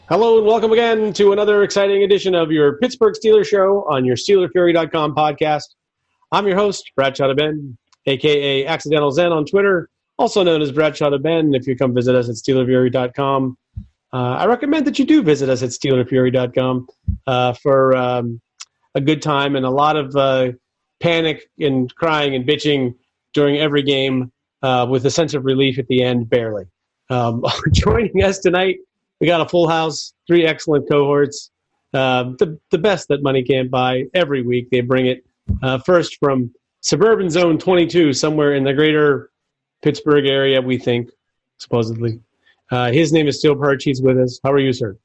Hello and welcome again to another exciting edition of your Pittsburgh Steelers show on your SteelerFury.com podcast. I'm your host, Bradshaw Ben, a.k.a. Accidental Zen on Twitter, also known as Bradshaw Ben. If you come visit us at SteelerFury.com, I recommend that you do visit us at SteelerFury.com for a good time and a lot of panic and crying and bitching during every game with a sense of relief at the end, barely. Joining us tonight, we got a full house, 3 excellent cohorts, the best that money can't buy. Every week they bring it. First from Suburban Zone 22, somewhere in the greater Pittsburgh area, we think, supposedly. His name is Steel Perch. He's with us. How are you, sir?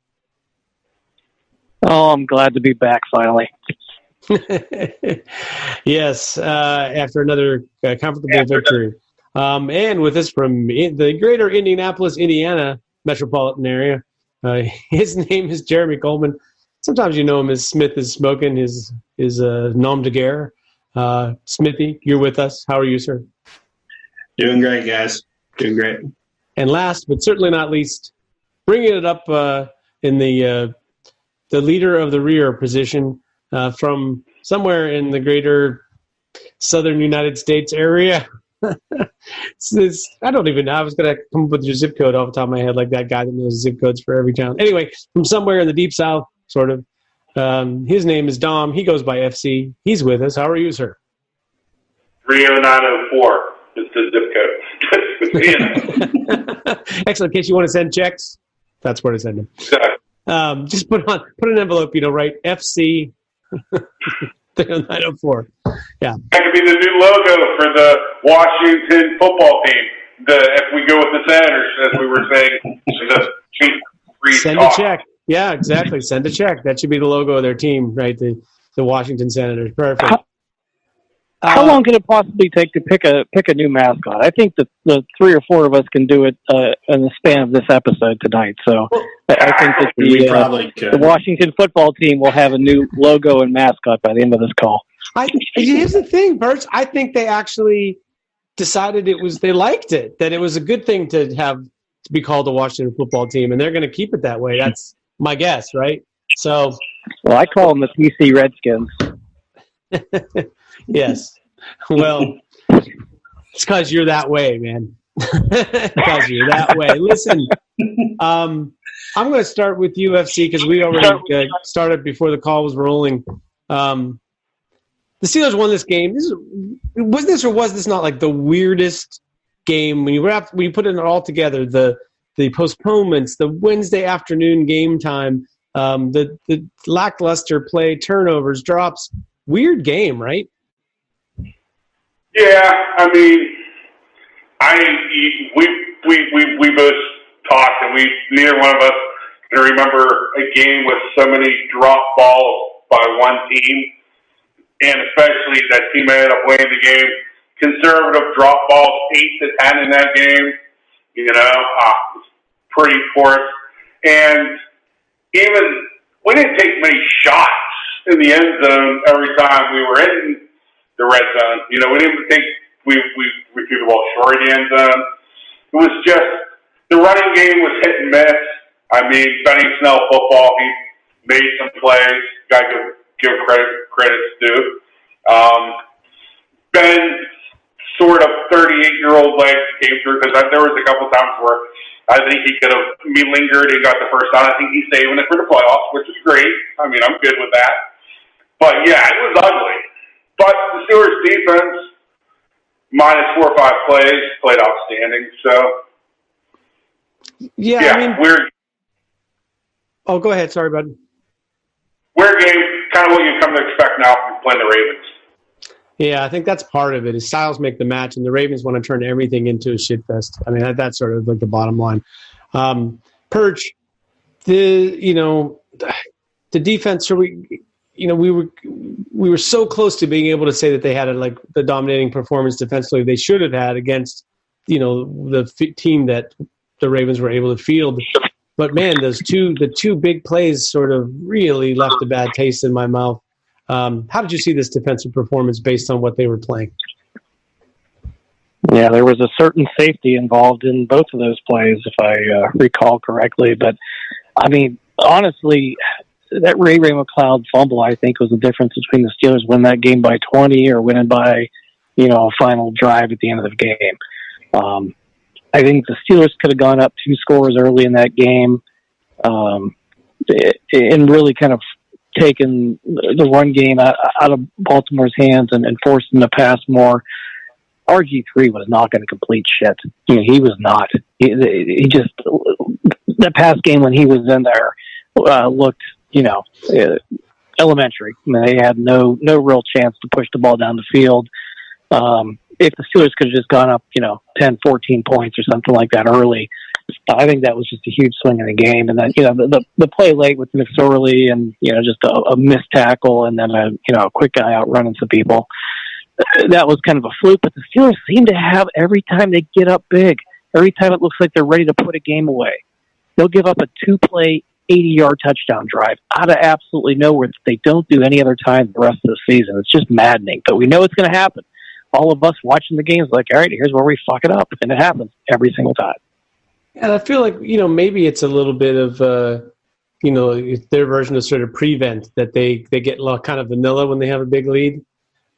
Oh, I'm glad to be back finally. Yes, after another comfortable victory. And with us from the greater Indianapolis, Indiana metropolitan area, his name is Jeremy Coleman. Sometimes you know him as Smith is Smoking, his nom de guerre. Smithy, you're with us. How are you, sir? Doing great, guys. Doing great. And last, but certainly not least, bringing it up in the leader of the rear position from somewhere in the greater southern United States area. I don't even know. I was going to come up with your zip code off the top of my head, like that guy that knows zip codes for every town. Anyway, from somewhere in the deep south, sort of. His name is Dom. He goes by FC. He's with us. How are you, sir? 30904 is the zip code. Excellent. In case you want to send checks, that's where to send them. Exactly. Just put an envelope, write FC 30904. Yeah. That could be the new logo for the Washington football team. If we go with the Senators, as we were saying, send a check. Yeah, exactly. Send a check. That should be the logo of their team, right? The Washington Senators. Perfect. How long can it possibly take to pick a new mascot? I think that the 3 or 4 of us can do it in the span of this episode tonight. So I think that the Washington football team will have a new logo and mascot by the end of this call. Here's the thing, Birch. I think they actually decided they liked it, that it was a good thing to be called the Washington football team, and they're going to keep it that way. That's my guess, right? So, well, I call them the PC Redskins. Yes. Well, it's because you're that way, man. Because you're that way. Listen, I'm going to start with UFC because we already started before the call was rolling. The Steelers won this game. Was this not like the weirdest game when you put it all together? The postponements, the Wednesday afternoon game time, the lackluster play, turnovers, drops. Weird game, right? Yeah, I mean, we both talked, and neither one of us can remember a game with so many drop balls by one team, and especially that team ended up winning the game. Conservative drop balls, 8-10 in that game. It's pretty porous, and even we didn't take many shots in the end zone every time we were in the red zone. We didn't think we threw the ball short of the end zone. It was just the running game was hit and miss. I mean, Benny Snell football, he made some plays. Got to give credits due. Ben's sort of 38-year-old legs came through because there was a couple times where I think he could have lingered and got the first down. I think he's saving it for the playoffs, which is great. I mean, I'm good with that. But, yeah, it was ugly. But the Steelers' defense, minus 4 or 5 plays, played outstanding. So, yeah, I mean, weird. Oh, go ahead. Sorry, bud. Weird game, kind of what you come to expect now from playing the Ravens. Yeah, I think that's part of it. Is styles make the match, and the Ravens want to turn everything into a shitfest. I mean, that's sort of like the bottom line. Perch, the defense. So we were so close to being able to say that they had the dominating performance defensively they should have had against the team that the Ravens were able to field. But man, the two big plays sort of really left a bad taste in my mouth. How did you see this defensive performance based on what they were playing? Yeah, there was a certain safety involved in both of those plays, if I recall correctly. But, I mean, honestly, that Ray McLeod fumble, I think, was the difference between the Steelers winning that game by 20 or winning by, a final drive at the end of the game. I think the Steelers could have gone up 2 scores early in that game, and really kind of taken the run game out of Baltimore's hands and forced them to pass more. RG3 was not going to complete shit. He was not. He just, that pass game when he was in there looked, elementary. I mean, they had no real chance to push the ball down the field. If the Steelers could have just gone up, 10, 14 points or something like that early, I think that was just a huge swing in the game. And then, the play late with McSorley and, just a missed tackle and then a quick guy outrunning some people. That was kind of a fluke, but the Steelers seem to have every time they get up big, every time it looks like they're ready to put a game away, they'll give up a 2-play, 80-yard touchdown drive out of absolutely nowhere that they don't do any other time the rest of the season. It's just maddening, but we know it's going to happen. All of us watching the games like, all right, here's where we fuck it up, and it happens every single time. And I feel like, maybe it's a little bit of, their version of sort of prevent, that they get kind of vanilla when they have a big lead.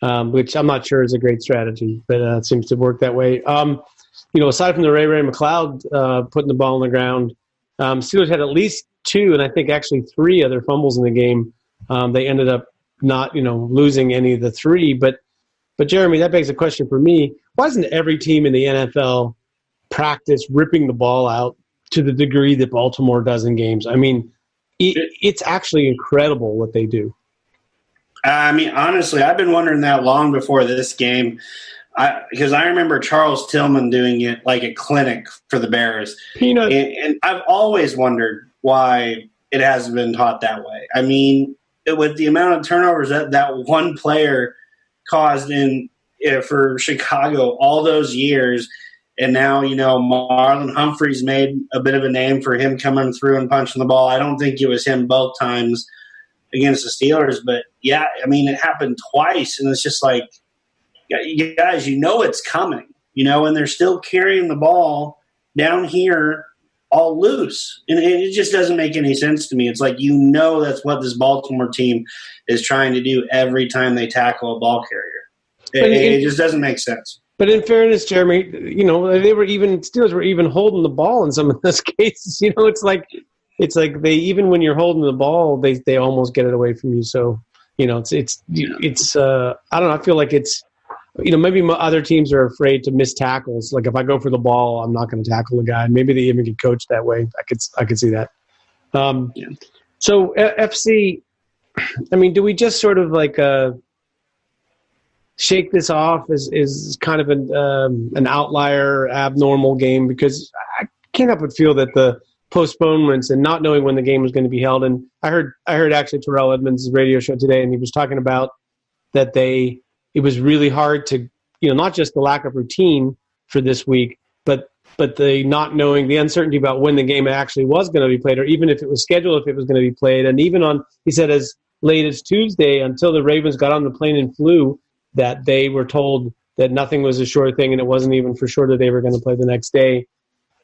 Which I'm not sure is a great strategy, but it seems to work that way. Aside from the Ray McLeod putting the ball on the ground, Steelers had at least 2, and I think actually 3 other fumbles in the game. They ended up not, losing any of the 3. But Jeremy, that begs a question for me. Why doesn't every team in the NFL practice ripping the ball out to the degree that Baltimore does in games? I mean, it's actually incredible what they do. Honestly, I've been wondering that long before this game, because I remember Charles Tillman doing it like a clinic for the Bears. Peanut. And I've always wondered why it hasn't been taught that way. I mean, with the amount of turnovers that one player caused for Chicago all those years, and now, Marlon Humphrey's made a bit of a name for him coming through and punching the ball. I don't think it was him both times against the Steelers, but yeah, I mean, it happened twice, and it's just like, you guys, it's coming, and they're still carrying the ball down here all loose, and it just doesn't make any sense to me. It's like, that's what this Baltimore team is trying to do every time they tackle a ball carrier. It just doesn't make sense. But in fairness, Jeremy, Steelers were even holding the ball in some of those cases. It's like they, even when you're holding the ball, they almost get it away from you. So, I don't know. I feel like it's, maybe other teams are afraid to miss tackles. Like if I go for the ball, I'm not going to tackle the guy. Maybe they even get coached that way. I could see that. So FC, I mean, do we just sort of like shake this off as kind of an outlier, abnormal game? Because I can't help but feel that the postponements and not knowing when the game was going to be held. And I heard actually Terrell Edmonds' radio show today, and he was talking about that it was really hard to, not just the lack of routine for this week, but the not knowing, the uncertainty about when the game actually was going to be played, or even if it was scheduled, if it was going to be played. And even he said as late as Tuesday, until the Ravens got on the plane and flew, that they were told that nothing was a sure thing, and it wasn't even for sure that they were going to play the next day.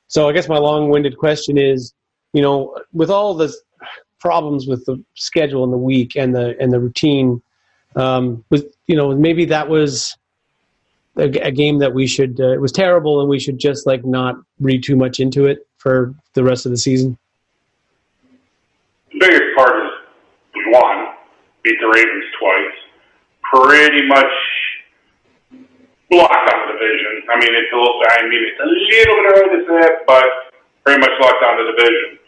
So I guess my long-winded question is, with all the problems with the schedule and the week and the routine, maybe that was a game that we should. It was terrible, and we should just not read too much into it for the rest of the season. The biggest part is we won, beat the Ravens twice, pretty much locked on the division. I mean, it's a little bit early to say it, but pretty much locked on the division.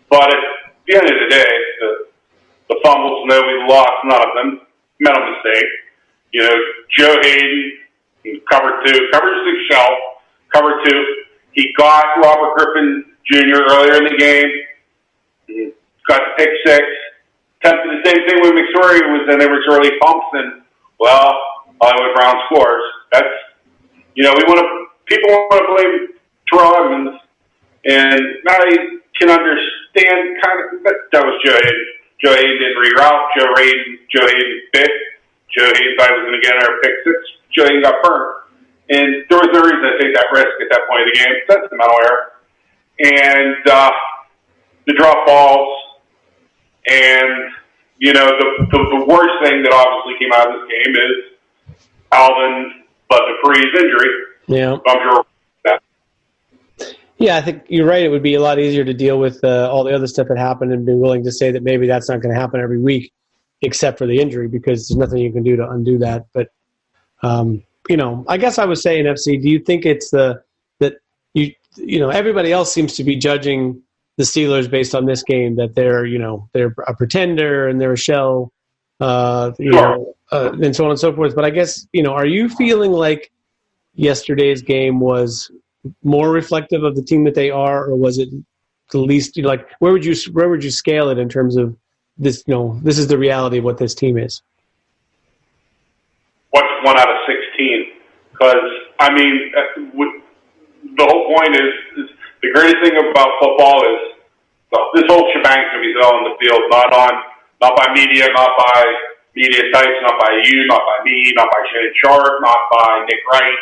But at the end of the day, the fumbles, we lost none of them. Mental mistake. Joe Hayden, cover 2, covers the shell, cover 2. He got Robert Griffin Jr. earlier in the game. He got the pick 6. Attempted the same thing with McSorley was in there. McSorley pumps, and Hollywood Brown scores. That's, people want to blame Terrell Edmonds, and I can understand that was Joe Hayden. Joe Hayden didn't reroute. Joe Hayden bit. Joe Hayden thought he was going to get our pick 6. Joe Hayden got burnt. And there was no reason to take that risk at that point of the game. That's the mental error. And the drop balls, And, the worst thing that obviously came out of this game is Alvin Dupree's injury. Yeah. I'm sure that. Yeah, I think you're right. It would be a lot easier to deal with all the other stuff that happened and be willing to say that maybe that's not going to happen every week, except for the injury, because there's nothing you can do to undo that. But, I guess I was saying, FC, do you think it's that everybody else seems to be judging the Steelers based on this game, that they're a pretender and they're a shell, and so on and so forth. But I guess, are you feeling like yesterday's game was more reflective of the team that they are, or was it the least, where would you scale it in terms of this, this is the reality of what this team is? What's 1 out of 16? Because, the whole point is the greatest thing about football is this whole shebang's going to be done on the field, not by media, not by media sites, not by you, not by me, not by Shannon Sharp, not by Nick Wright,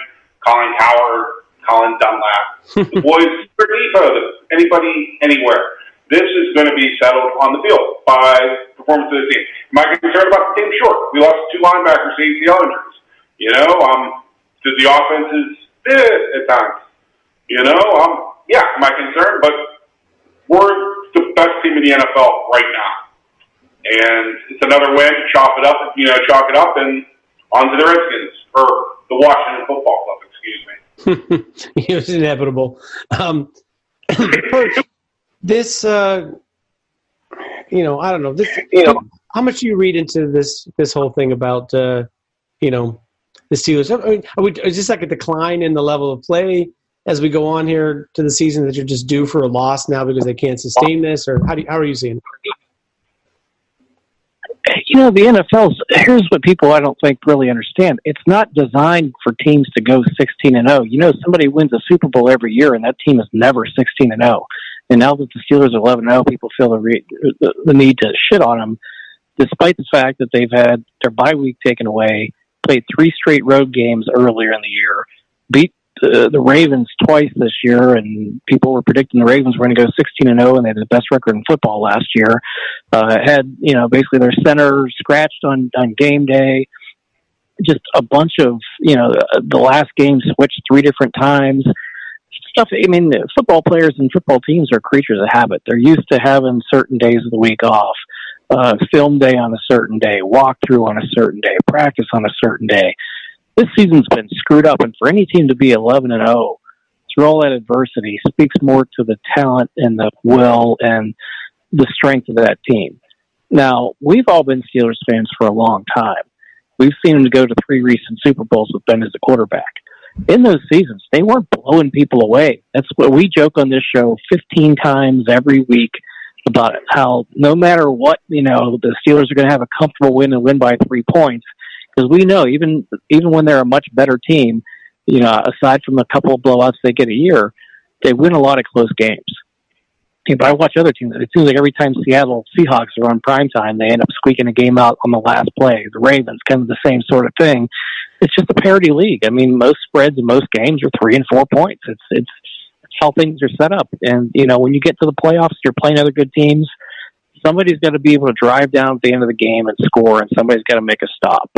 Colin Coward, Colin Dunlap. The boys are anybody, anywhere. This is going to be settled on the field by performance of the team. Am I concerned about the team? Sure. We lost 2 linebackers to ACL injuries. The offense is at times. Am I concerned? But we're the best team in the NFL right now. And it's another win. Chalk it up, and on to the Redskins, or the Washington Football Club, excuse me. It was inevitable. This, I don't know. This, how much do you read into this whole thing about, the Steelers? Is this like a decline in the level of play as we go on here to the season, that you're just due for a loss now because they can't sustain this, or how are you seeing it? The NFL's, here's what people I don't think really understand. It's not designed for teams to go 16-0. Somebody wins a Super Bowl every year, and that team is never 16-0. And now that the Steelers are 11-0, people feel the need to shit on them, despite the fact that they've had their bye week taken away, played 3 straight road games earlier in the year, beat the Ravens twice this year, and people were predicting the Ravens were going to go 16-0, and they had the best record in football last year. Had basically their center scratched on game day. Just a bunch of the last game switched 3 different times. Stuff. Football players and football teams are creatures of habit. They're used to having certain days of the week off. Film day on a certain day, walkthrough on a certain day, practice on a certain day. This season's been screwed up, and for any team to be 11-0 through all that adversity speaks more to the talent and the will and the strength of that team. Now, we've all been Steelers fans for a long time. We've seen them go to 3 recent Super Bowls with Ben as a quarterback. In those seasons, they weren't blowing people away. That's what we joke on this show 15 times every week about how no matter what, the Steelers are going to have a comfortable win and win by 3 points. Because we know even when they're a much better team, aside from a couple of blowouts they get a year, they win a lot of close games. But I watch other teams. It seems like every time Seattle Seahawks are on primetime, they end up squeaking a game out on the last play. The Ravens, kind of the same sort of thing. It's just a parity league. Most spreads in most games are 3 and 4 points. It's how things are set up. And, when you get to the playoffs, you're playing other good teams. Somebody's got to be able to drive down at the end of the game and score, and somebody's got to make a stop.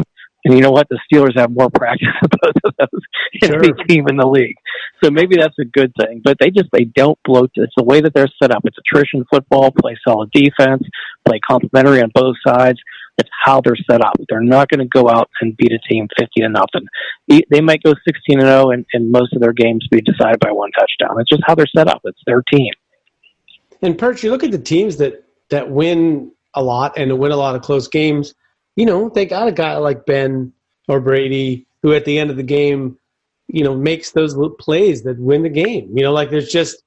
And you know what? The Steelers have more practice than both of those in any team in the league. So maybe that's a good thing. But they don't bloat. It's the way that they're set up. It's attrition football, play solid defense, play complementary on both sides. It's how they're set up. They're not going to go out and beat a team 50-0. They might go 16-0 and most of their games be decided by 1 touchdown. It's just how they're set up. It's their team. And Perch, you look at the teams that win a lot and win a lot of close games. They got a guy like Ben or Brady who at the end of the game, makes those plays that win the game. There's just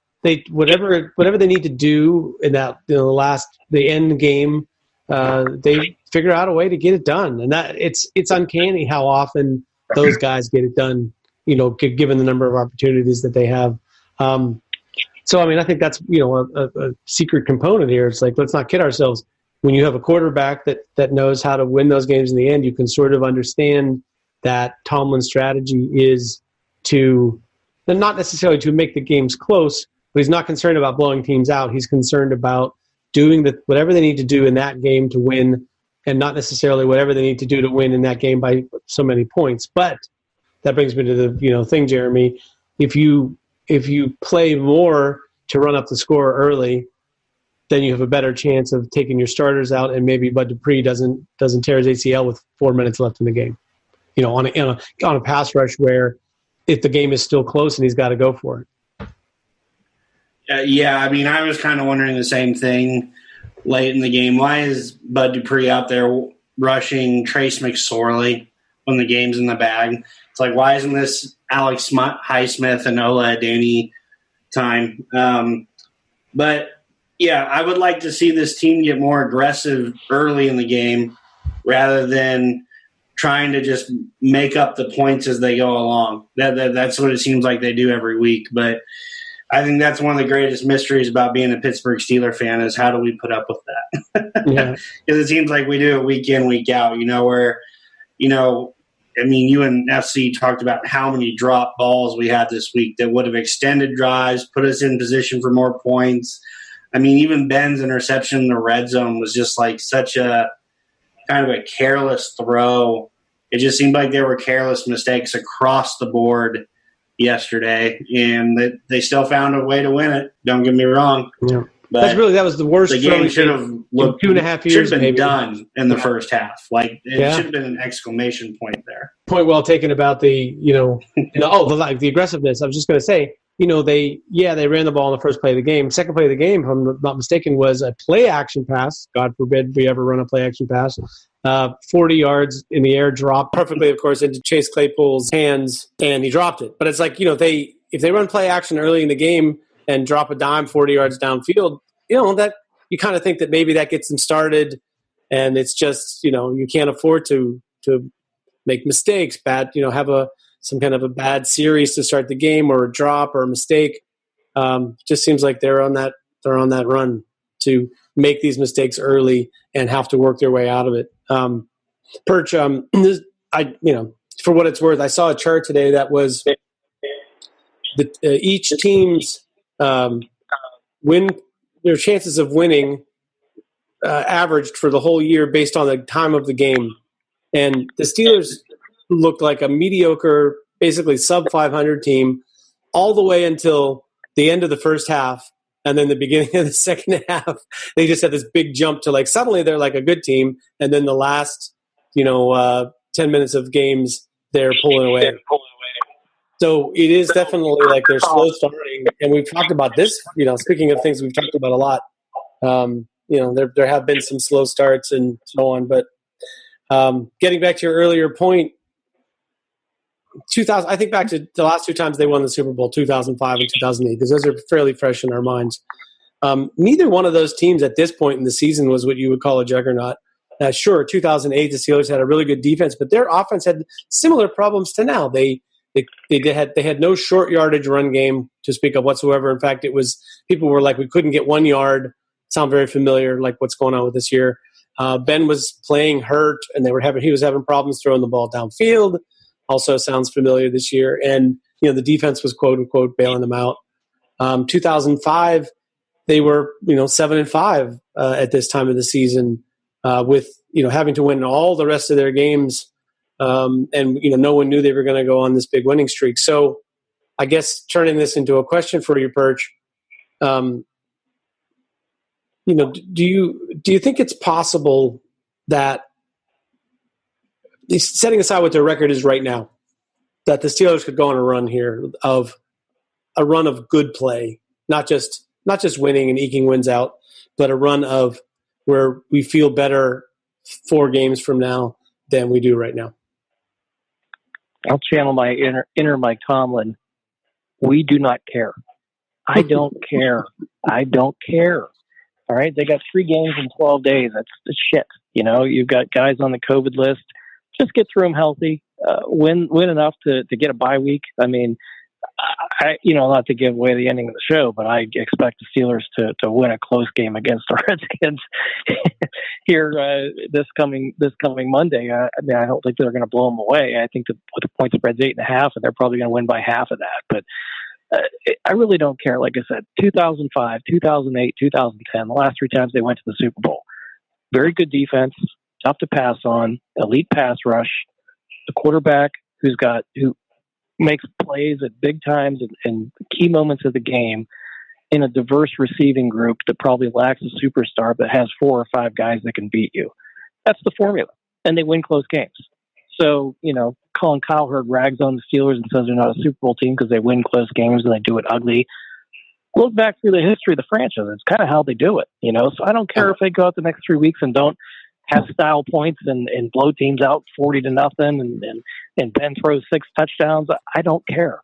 whatever they need to do in that the end game, they figure out a way to get it done. And that it's uncanny how often those guys get it done, given the number of opportunities that they have. So I think that's a secret component here. It's like, let's not kid ourselves. When you have a quarterback that knows how to win those games in the end, you can sort of understand that Tomlin's strategy is not necessarily to make the games close, but he's not concerned about blowing teams out. He's concerned about doing whatever they need to do in that game to win, and not necessarily whatever they need to do to win in that game by so many points. But that brings me to the thing, Jeremy. If you play more to run up the score early, then you have a better chance of taking your starters out, and maybe Bud Dupree doesn't tear his ACL with 4 minutes left in the game. On a pass rush where if the game is still close and he's got to go for it. Yeah, I mean, I was kind of wondering the same thing late in the game. Why is Bud Dupree out there rushing Trace McSorley when the game's in the bag? It's like, why isn't this Alex Highsmith and Ola Adeni time? But, yeah, I would like to see this team get more aggressive early in the game rather than trying to just make up the points as they go along. That's what it seems like they do every week. But I think that's one of the greatest mysteries about being a Pittsburgh Steelers fan is how do we put up with that? Yeah. Because it seems like we do it week in, week out, where, I mean, you and FC talked about how many drop balls we had this week that would have extended drives, put us in position for more points. I mean, even Ben's interception in the red zone was just like such a kind of a careless throw. It just seemed like there were careless mistakes across the board yesterday, and they still found a way to win it. Don't get me wrong. Yeah. But that was the worst. The game should have looked 2.5 years. Should have been maybe done in the first half. Like it should have been an exclamation point there. Point well taken about the the aggressiveness. I was just going to say, they ran the ball in the first play of the game. Second play of the game, if I'm not mistaken, was a play action pass. God forbid we ever run a play action pass. 40 yards in the air, drop perfectly, of course, into Chase Claypool's hands, and he dropped it. But it's like, if they run play action early in the game and drop a dime 40 yards downfield, that you kind of think that maybe that gets them started, and it's just, you can't afford to make mistakes, have some kind of a bad series to start the game or a drop or a mistake. Just seems like they're on that run to make these mistakes early and have to work their way out of it. Perch, for what it's worth, I saw a chart today that was each team's their chances of winning averaged for the whole year based on the time of the game. And the Steelers looked like a mediocre, basically sub-500 team all the way until the end of the first half. And then the beginning of the second half, they just had this big jump to suddenly they're like a good team. And then the last, 10 minutes of games, they're pulling away. So it is definitely like they're slow starting. And we've talked about this, speaking of things we've talked about a lot, there have been some slow starts and so on. But getting back to your earlier point, I think back to the last two times they won the Super Bowl, 2005 and 2008, because those are fairly fresh in our minds. Neither one of those teams at this point in the season was what you would call a juggernaut. Sure, 2008, the Steelers had a really good defense, but their offense had similar problems to now. They had no short yardage run game to speak of whatsoever. In fact, people were like, we couldn't get 1 yard. Sound very familiar, like what's going on with this year. Ben was playing hurt, and he was having problems throwing the ball downfield. Also sounds familiar this year. And, the defense was quote unquote bailing them out. 2005, they were, 7-5 at this time of the season, with, having to win all the rest of their games. And, no one knew they were going to go on this big winning streak. So I guess turning this into a question for you, Perch, do you think it's possible that, setting aside what their record is right now, that the Steelers could go on a run here of good play, not just winning and eking wins out, but a run of where we feel better 4 games from now than we do right now? I'll channel my inner Mike Tomlin. We do not care. I don't care. I don't care. All right, they got 3 games in 12 days. That's shit. You've got guys on the COVID list. Just get through them healthy. Win enough to get a bye week. I mean, not to give away the ending of the show, but I expect the Steelers to win a close game against the Redskins here this coming Monday. I don't think they're going to blow them away. I think with the point spread's 8.5, and they're probably going to win by half of that. But I really don't care. Like I said, 2005, 2008, 2010, the last 3 times they went to the Super Bowl. Very good defense, tough to pass on, elite pass rush, the quarterback who makes plays at big times and key moments of the game in a diverse receiving group that probably lacks a superstar but has 4 or 5 guys that can beat you. That's the formula. And they win close games. So, Colin Cowherd rags on the Steelers and says they're not a Super Bowl team because they win close games and they do it ugly. Look back through the history of the franchise. It's kind of how they do it, So I don't care if they go out the next 3 weeks and don't have style points and blow teams out 40-0 and Ben throws 6 touchdowns. I don't care.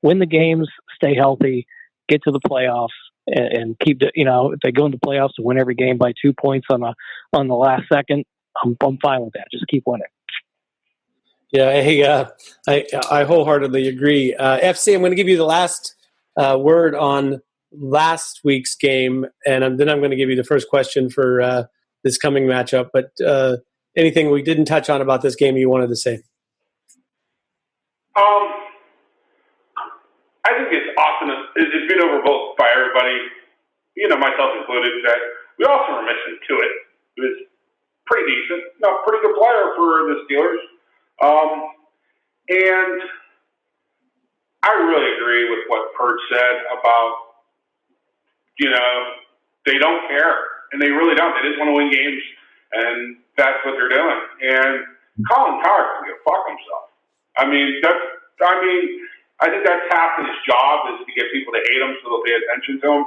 Win the games, stay healthy, get to the playoffs, and keep if they go into playoffs to win every game by 2 points on the last second, I'm fine with that. Just keep winning. Yeah, I wholeheartedly agree. FC, I'm going to give you the last word on last week's game, and then I'm going to give you the first question for this coming matchup. But anything we didn't touch on about this game you wanted to say? I think it's awesome. It's been overlooked by everybody, myself included, that we also were missing to it. It was pretty decent, pretty good player for the Steelers. And I really agree with what Pert said about, they don't care, and they really don't. They just want to win games, and that's what they're doing. And Colin Cowherd can go fuck himself. I think that's half his job is to get people to hate him so they'll pay attention to him.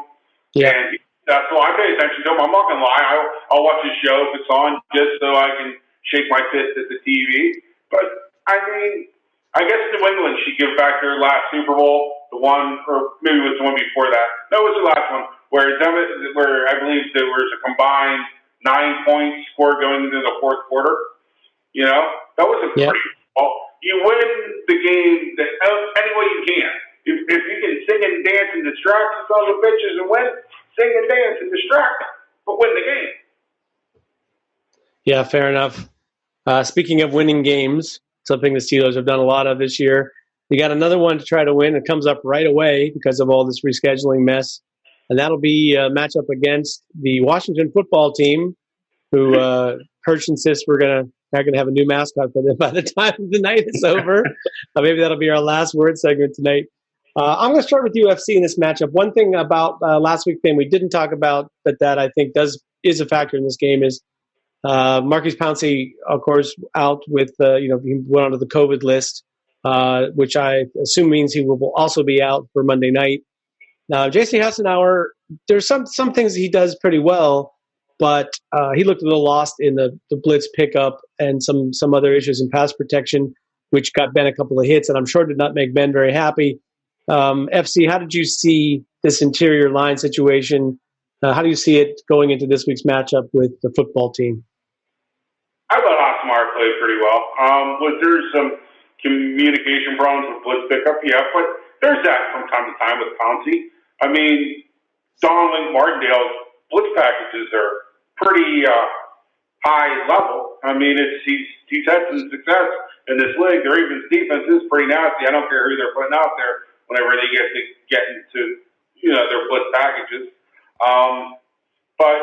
Yeah. And that's why I pay attention to him. I'm not going to lie. I'll watch his show if it's on just so I can shake my fist at the TV. But, I guess New England should give back their last Super Bowl, the one, or maybe it was the one before that. No, it was the last one, where I believe there was a combined 9 points scored going into the fourth quarter. That was a pretty well. You win the game any way you can. If you can sing and dance and distract the sons of bitches and win, sing and dance and distract, but win the game. Yeah, fair enough. Speaking of winning games, something the Steelers have done a lot of this year, you got another one to try to win. It comes up right away because of all this rescheduling mess, and that'll be a matchup against the Washington football team, who Hirsch insists we're going to have a new mascot for them by the time the night is over. Maybe that'll be our last word segment tonight. I'm going to start with UFC in this matchup. One thing about last week's game we didn't talk about, but that I think is a factor in this game is Marquise Pouncey, of course, out with he went onto the COVID list, which I assume means he will also be out for Monday night. Now, J.C. Hassenauer, there's some things he does pretty well, but he looked a little lost in the blitz pickup and some other issues in pass protection, which got Ben a couple of hits, and I'm sure did not make Ben very happy. FC, how did you see this interior line situation? How do you see it going into this week's matchup with the football team? I thought Hassenauer played pretty well. Was there some communication problems with blitz pickup? Yeah, but there's that from time to time with Pouncey. Donald Martindale's blitz packages are pretty high level. He's had some success in this league. Their defense is pretty nasty. I don't care who they're putting out there whenever they get into their blitz packages. But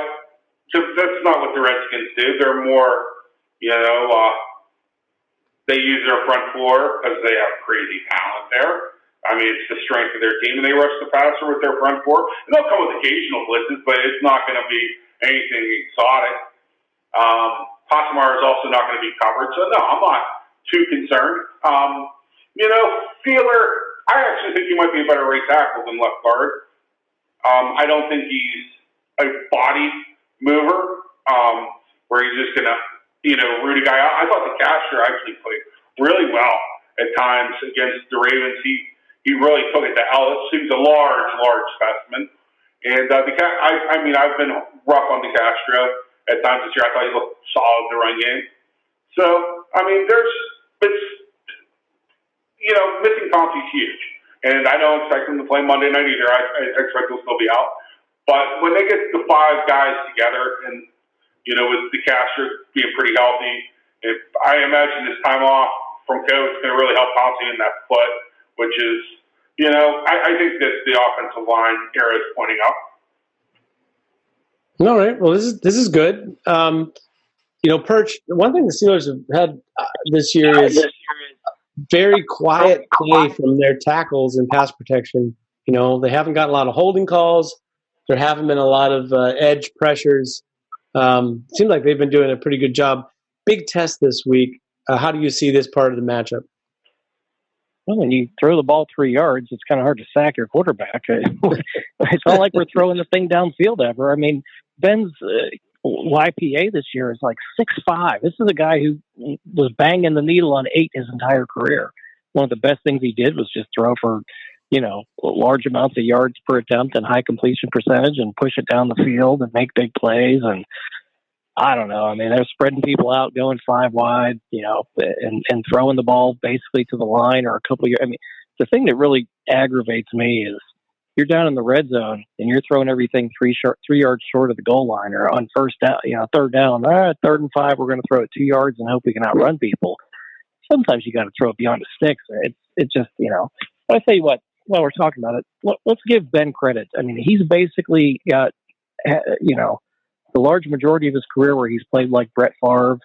that's not what the Redskins do. They're more, they use their front floor because they have crazy talent there. It's the strength of their team, and they rush the passer with their front four. And they'll come with occasional blitzes, but it's not going to be anything exotic. Hassenauer is also not going to be covered, so no, I'm not too concerned. Feeler, I actually think he might be a better right tackle than left guard. I don't think he's a body mover where he's just going to, root a guy out. I thought the Castro actually played really well at times against the Ravens. He really took it to Ellis. He's a large specimen. And I've been rough on the Castro at times this year. I thought he looked solid in the run game. So, missing Pouncey's huge. And I don't expect him to play Monday night either. I expect he'll still be out. But when they get the 5 guys together and, with the Castro being pretty healthy, I imagine this time off from COVID is going to really help Pouncey in that foot, which is, I think that the offensive line era is pointing up. All right. Well, this is good. Perch, one thing the Steelers have had this year is very quiet play from their tackles in pass protection. They haven't got a lot of holding calls. There haven't been a lot of edge pressures. It seems like they've been doing a pretty good job. Big test this week. How do you see this part of the matchup? Well, when you throw the ball 3 yards, it's kind of hard to sack your quarterback. It's not like we're throwing the thing downfield ever. I mean, Ben's YPA this year is like 6'5". This is a guy who was banging the needle on 8 his entire career. One of the best things he did was just throw for, large amounts of yards per attempt and high completion percentage and push it down the field and make big plays. And I don't know. I mean, they're spreading people out, going 5 wide, and throwing the ball basically to the line or a couple of yards. I mean, the thing that really aggravates me is you're down in the red zone and you're throwing everything 3 yards short of the goal line, or on first down, third down, 3rd and 5, we're going to throw it 2 yards and hope we can outrun people. Sometimes you got to throw it beyond the sticks. It's just, but I tell you what, while we're talking about it, let's give Ben credit. I mean, he's basically got, the large majority of his career where he's played like Brett Favre,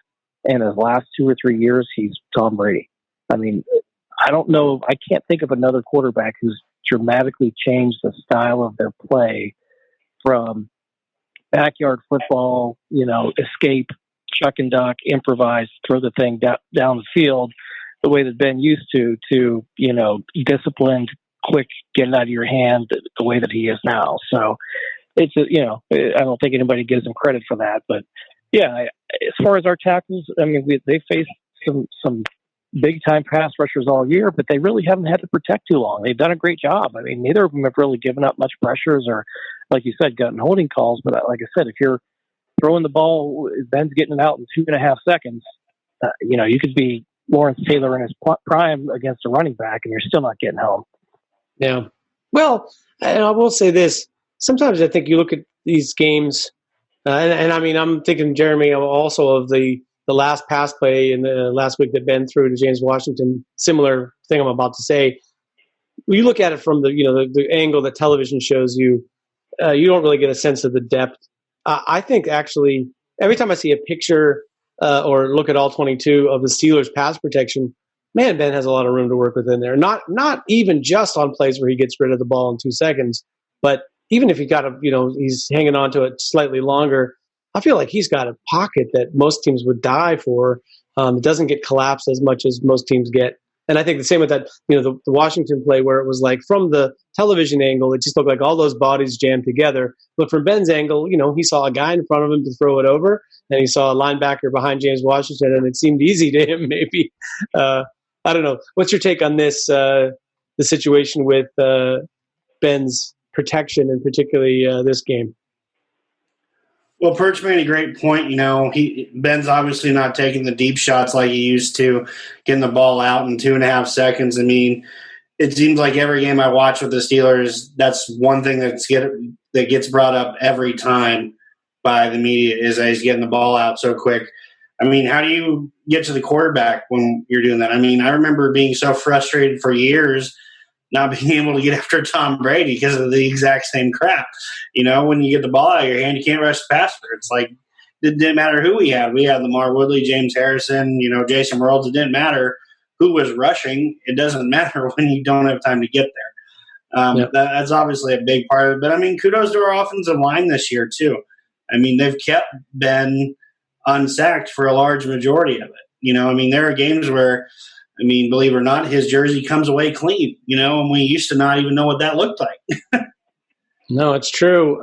and his last 2 or 3 years, he's Tom Brady. I mean, I can't think of another quarterback who's dramatically changed the style of their play from backyard football, escape, chuck and duck, improvise, throw the thing down the field the way that Ben used to, disciplined, quick, get it out of your hand the way that he is now. So it's, I don't think anybody gives him credit for that. But, yeah, as far as our tackles, I mean, they faced some big-time pass rushers all year, but they really haven't had to protect too long. They've done a great job. I mean, neither of them have really given up much pressures or, like you said, gotten holding calls. But like I said, if you're throwing the ball, Ben's getting it out in 2.5 seconds, you could be Lawrence Taylor in his prime against a running back, and you're still not getting home. Yeah. Well, and I will say this. Sometimes I think you look at these games, and I mean, I'm thinking, Jeremy, also of the last pass play in the last week that Ben threw to James Washington. Similar thing I'm about to say. When you look at it from the angle that television shows you, you don't really get a sense of the depth. I think actually every time I see a picture or look at all 22 of the Steelers pass protection, man, Ben has a lot of room to work with in there. Not even just on plays where he gets rid of the ball in 2 seconds, but even if he got he's hanging on to it slightly longer, I feel like he's got a pocket that most teams would die for. It doesn't get collapsed as much as most teams get. And I think the same with that, the Washington play where it was like from the television angle, it just looked like all those bodies jammed together. But from Ben's angle, he saw a guy in front of him to throw it over, and he saw a linebacker behind James Washington, and it seemed easy to him maybe. I don't know. What's your take on this, the situation with Ben's protection, and particularly this game? Well, Perch made a great point. Ben's obviously not taking the deep shots like he used to, getting the ball out in 2.5 seconds. I mean, it seems like every game I watch with the Steelers, that's one thing that gets brought up every time by the media is that he's getting the ball out so quick. I mean, how do you get to the quarterback when you're doing that? I mean, I remember being so frustrated for years not being able to get after Tom Brady because of the exact same crap. When you get the ball out of your hand, you can't rush the passer. It's like it didn't matter who we had. We had Lamar Woodley, James Harrison, Jason Worlds. It didn't matter who was rushing. It doesn't matter when you don't have time to get there. That's obviously a big part of it. But, I mean, kudos to our offensive line this year too. I mean, they've kept Ben unsacked for a large majority of it. I mean, there are games where – believe it or not, his jersey comes away clean, and we used to not even know what that looked like. No, it's true.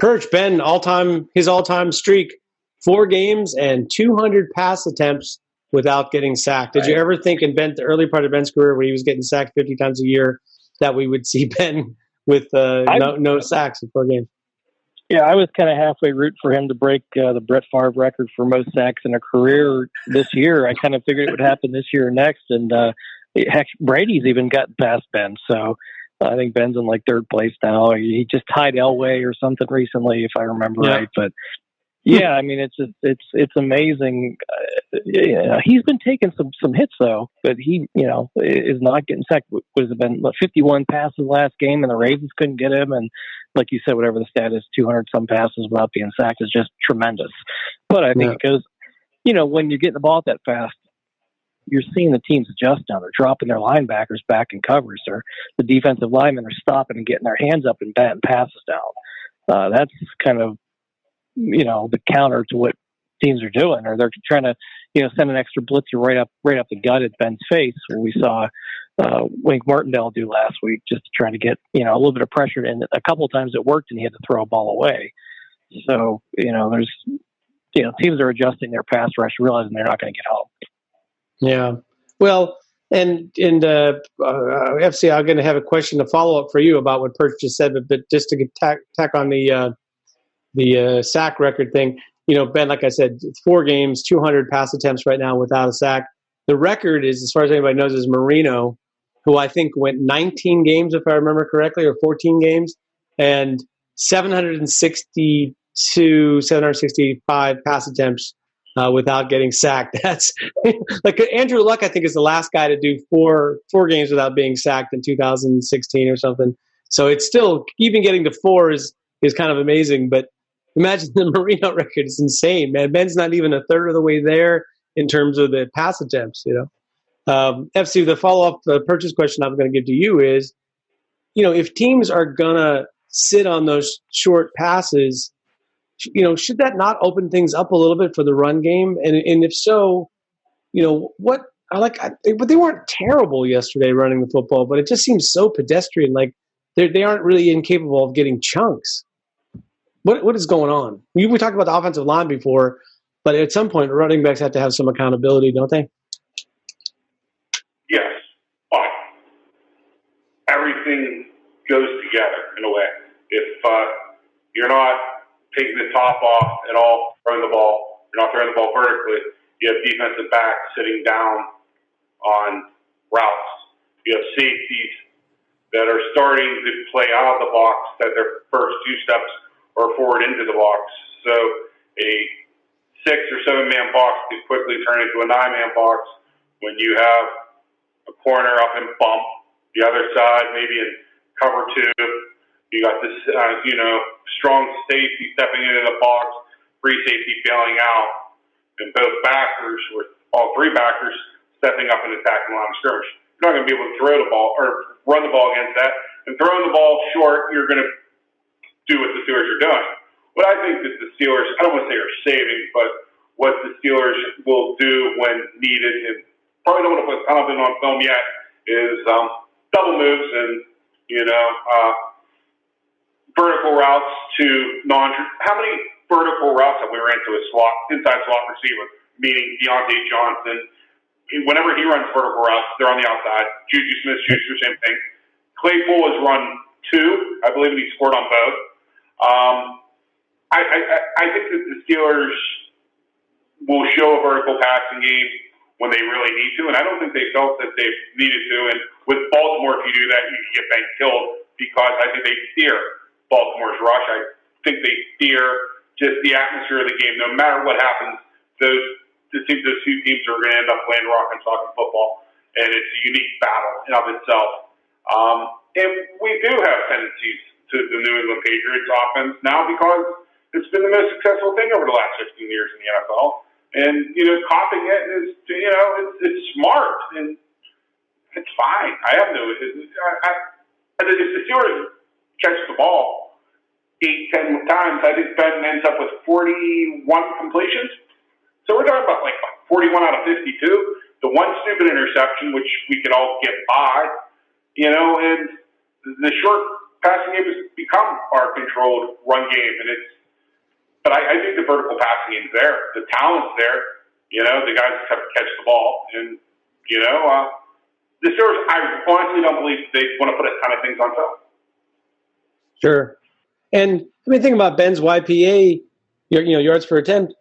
Perch, Ben, his all-time streak, 4 games and 200 pass attempts without getting sacked. Did you ever think in the early part of Ben's career where he was getting sacked 50 times a year that we would see Ben with no sacks in 4 games? Yeah, I was kind of halfway rooting for him to break the Brett Favre record for most sacks in a career this year. I kind of figured it would happen this year or next. And heck, Brady's even gotten past Ben. So I think Ben's in like 3rd place now. He just tied Elway or something recently, if I remember right. But Yeah, I mean it's amazing. He's been taking some hits though, but he is not getting sacked. Was it been 51 passes last game, and the Ravens couldn't get him? And like you said, whatever the stat is, 200 some passes without being sacked is just tremendous. But I think it goes, when you're getting the ball that fast, you're seeing the teams adjust now. They're dropping their linebackers back in coverage. The defensive linemen are stopping and getting their hands up and batting passes down. That's kind of the counter to what teams are doing, or they're trying to send an extra blitzer right up the gut at Ben's face, where we saw Wink Martindale do last week, just to try to get a little bit of pressure in. A couple of times it worked, and he had to throw a ball away. So there's teams are adjusting their pass rush, realizing they're not going to get home. Yeah. Well, and FC, I'm going to have a question to follow up for you about what Perch just said, but just to tack on the sack record thing. Ben, like I said, 4 games, 200 pass attempts right now without a sack. The record is, as far as anybody knows, is Marino, who I think went 19 games, if I remember correctly, or 14 games, and 765 pass attempts without getting sacked. That's like Andrew Luck, I think, is the last guy to do four games without being sacked in 2016 or something. So it's still, even getting to 4 is kind of amazing. But imagine the Marino record is insane, man. Ben's not even a third of the way there in terms of the pass attempts, FC, the follow-up purchase question I'm going to give to you is, if teams are going to sit on those short passes, should that not open things up a little bit for the run game? And if so, but they weren't terrible yesterday running the football, but it just seems so pedestrian. Like they aren't really incapable of getting chunks. What is going on? We talked about the offensive line before, but at some point, running backs have to have some accountability, don't they? Yes, but everything goes together in a way. If you're not taking the top off at all, throwing the ball, you're not throwing the ball vertically, you have defensive backs sitting down on routes. You have safeties that are starting to play out of the box, that their first 2 steps are forward into the box. So a 6 or 7 man box could quickly turn into a 9 man box when you have a corner up and bump, the other side maybe in cover 2. You got this, strong safety stepping into the box, free safety bailing out, and both backers, with all 3 backers, stepping up and attacking line of scrimmage. You're not going to be able to throw the ball or run the ball against that. And throwing the ball short, you're going to do what the Steelers are doing. What I think that the Steelers, I don't want to say are saving, but what the Steelers will do when needed, and probably don't want to put a ton of it on film yet, is double moves and, vertical routes to how many vertical routes have we ran to a inside slot receiver, meaning Deontay Johnson? Whenever he runs vertical routes, they're on the outside. Juju Smith-Schuster, same thing. Claypool has run 2, I believe, and he scored on both. I think that the Steelers will show a vertical passing game when they really need to, and I don't think they felt that they needed to. And with Baltimore, if you do that, you can get bang killed, because I think they fear Baltimore's rush. I think they fear just the atmosphere of the game. No matter what happens, those 2 teams are going to end up playing rock and talking football, and it's a unique battle in of itself. And we do have tendencies to the New England Patriots offense now, because it's been the most successful thing over the last 15 years in the NFL. And, copying it is, it's smart, and it's fine. I have no, if the Steelers catch the ball 8-10 times, I think Ben ends up with 41 completions. So we're talking about 41 out of 52. The one stupid interception, which we could all get by, and the short passing game has become our controlled run game. But I think the vertical passing game's there. The talent's there. The guys just have to catch the ball. And, the Steelers, I honestly don't believe they want to put a ton of things on film. Sure. And think about Ben's YPA, yards per attempt.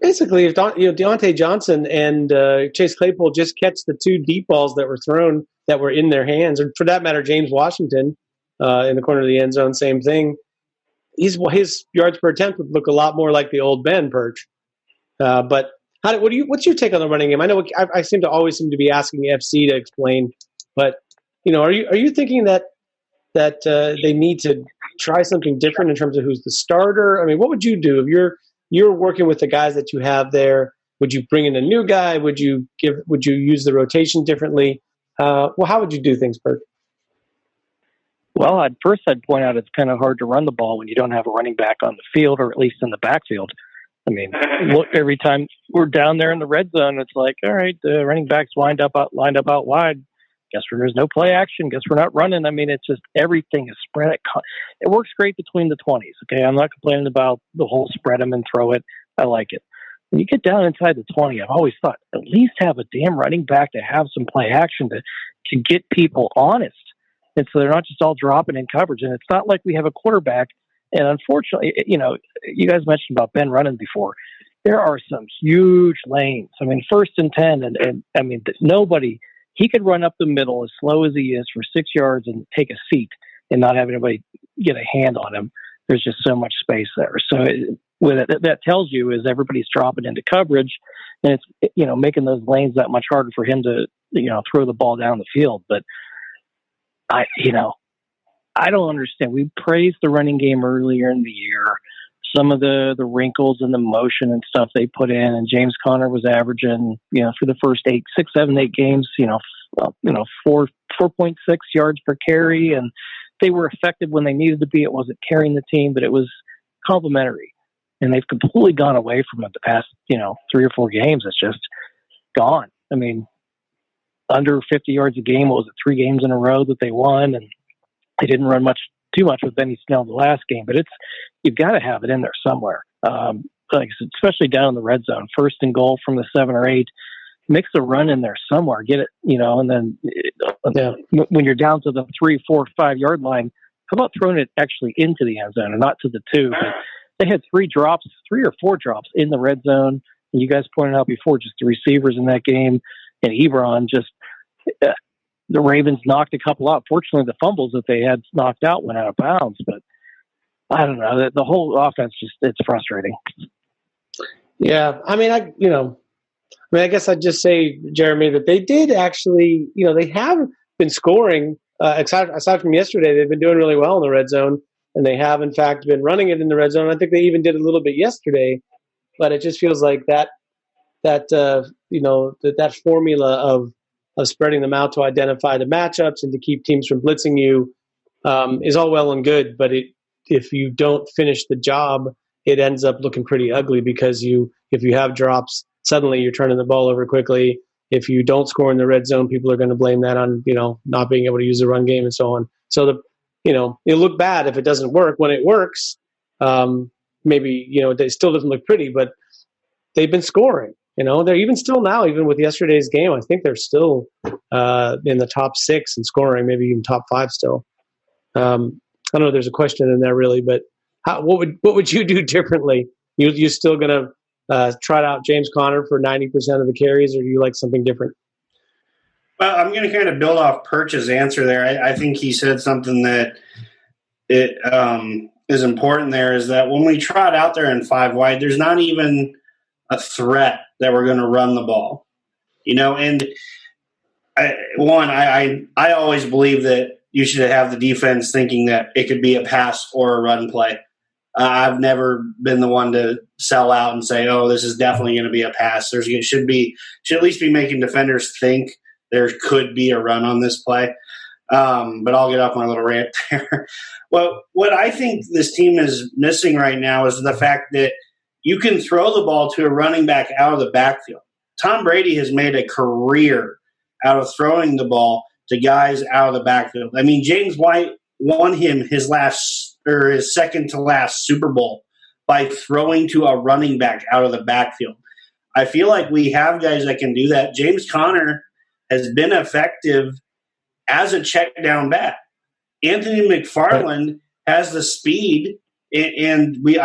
Basically, if Deontay Johnson and Chase Claypool just catch the 2 deep balls that were thrown that were in their hands, or for that matter, James Washington in the corner of the end zone, same thing. his yards per attempt would look a lot more like the old Ben Perch. But what's your take on the running game? I know I seem to be asking FC to explain, but are you thinking that they need to try something different in terms of who's the starter? I mean, what would you do if you're working with the guys that you have there? Would you bring in a new guy? Would you use the rotation differently? How would you do things, Bert? Well, I'd point out it's kind of hard to run the ball when you don't have a running back on the field, or at least in the backfield. I mean, look, every time we're down there in the red zone, it's like, all right, the running back's lined up out wide. Guess there's no play action. Guess we're not running. I mean, it's just everything is spread. It works great between the 20s. Okay, I'm not complaining about the whole spread them and throw it. I like it. When you get down inside the 20, I've always thought at least have a damn running back to have some play action to get people honest, and so they're not just all dropping in coverage. And it's not like we have a quarterback. And unfortunately, you guys mentioned about Ben running before. There are some huge lanes. I mean, 1st and 10, and I mean, he could run up the middle as slow as he is for 6 yards and take a seat and not have anybody get a hand on him. There's just so much space there. So what that tells you is everybody's dropping into coverage, and it's making those lanes that much harder for him to throw the ball down the field. But I don't understand. We praised the running game earlier in the year. Some of the wrinkles and the motion and stuff they put in, and James Conner was averaging, for the first 8 games, 4.6 yards per carry, and they were effective when they needed to be. It wasn't carrying the team, but it was complimentary. And they've completely gone away from it the past, 3 or 4 games. It's just gone. I mean, under 50 yards a game. What was it, 3 games in a row that they won? And they didn't run too much with Benny Snell the last game, but you've got to have it in there somewhere. Like I said, especially down in the red zone, 1st and goal from the 7 or 8, mix a run in there somewhere, get it, and then when you're down to the 3, 4, 5 yard line, how about throwing it actually into the end zone and not to the 2? But they had 3 or 4 drops in the red zone. And you guys pointed out before, just the receivers in that game and Ebron, the Ravens knocked a couple out. Fortunately, the fumbles that they had knocked out went out of bounds, but I don't know. The whole offense it's frustrating. Yeah. I mean, I guess I'd just say, Jeremy, that they did actually, they have been scoring, aside from yesterday, they've been doing really well in the red zone, and they have, in fact, been running it in the red zone. I think they even did a little bit yesterday, but it just feels like that formula of spreading them out to identify the matchups and to keep teams from blitzing you is all well and good, but if you don't finish the job, it ends up looking pretty ugly because if you have drops, suddenly you're turning the ball over quickly. If you don't score in the red zone, people are going to blame that on not being able to use the run game and so on. So it'll look bad if it doesn't work. When it works, maybe it still doesn't look pretty, but they've been scoring. They're even still now, even with yesterday's game, I think they're still in the top 6 in scoring, maybe even top 5 still. I don't know if there's a question in there really, but what would you do differently? You still going to trot out James Conner for 90% of the carries, or do you like something different? Well, I'm going to kind of build off Perch's answer there. I think he said something that is important there, is that when we trot out there in 5 wide, there's not even a threat that we're going to run the ball, and I always believe that you should have the defense thinking that it could be a pass or a run play. I've never been the one to sell out and say, oh, this is definitely going to be a pass. Should at least be making defenders think there could be a run on this play. But I'll get off my little rant there. Well, what I think this team is missing right now is the fact that you can throw the ball to a running back out of the backfield. Tom Brady has made a career out of throwing the ball to guys out of the backfield. I mean, James White won him his second to last Super Bowl by throwing to a running back out of the backfield. I feel like we have guys that can do that. James Conner has been effective as a check down back. Anthony McFarland has the speed, and we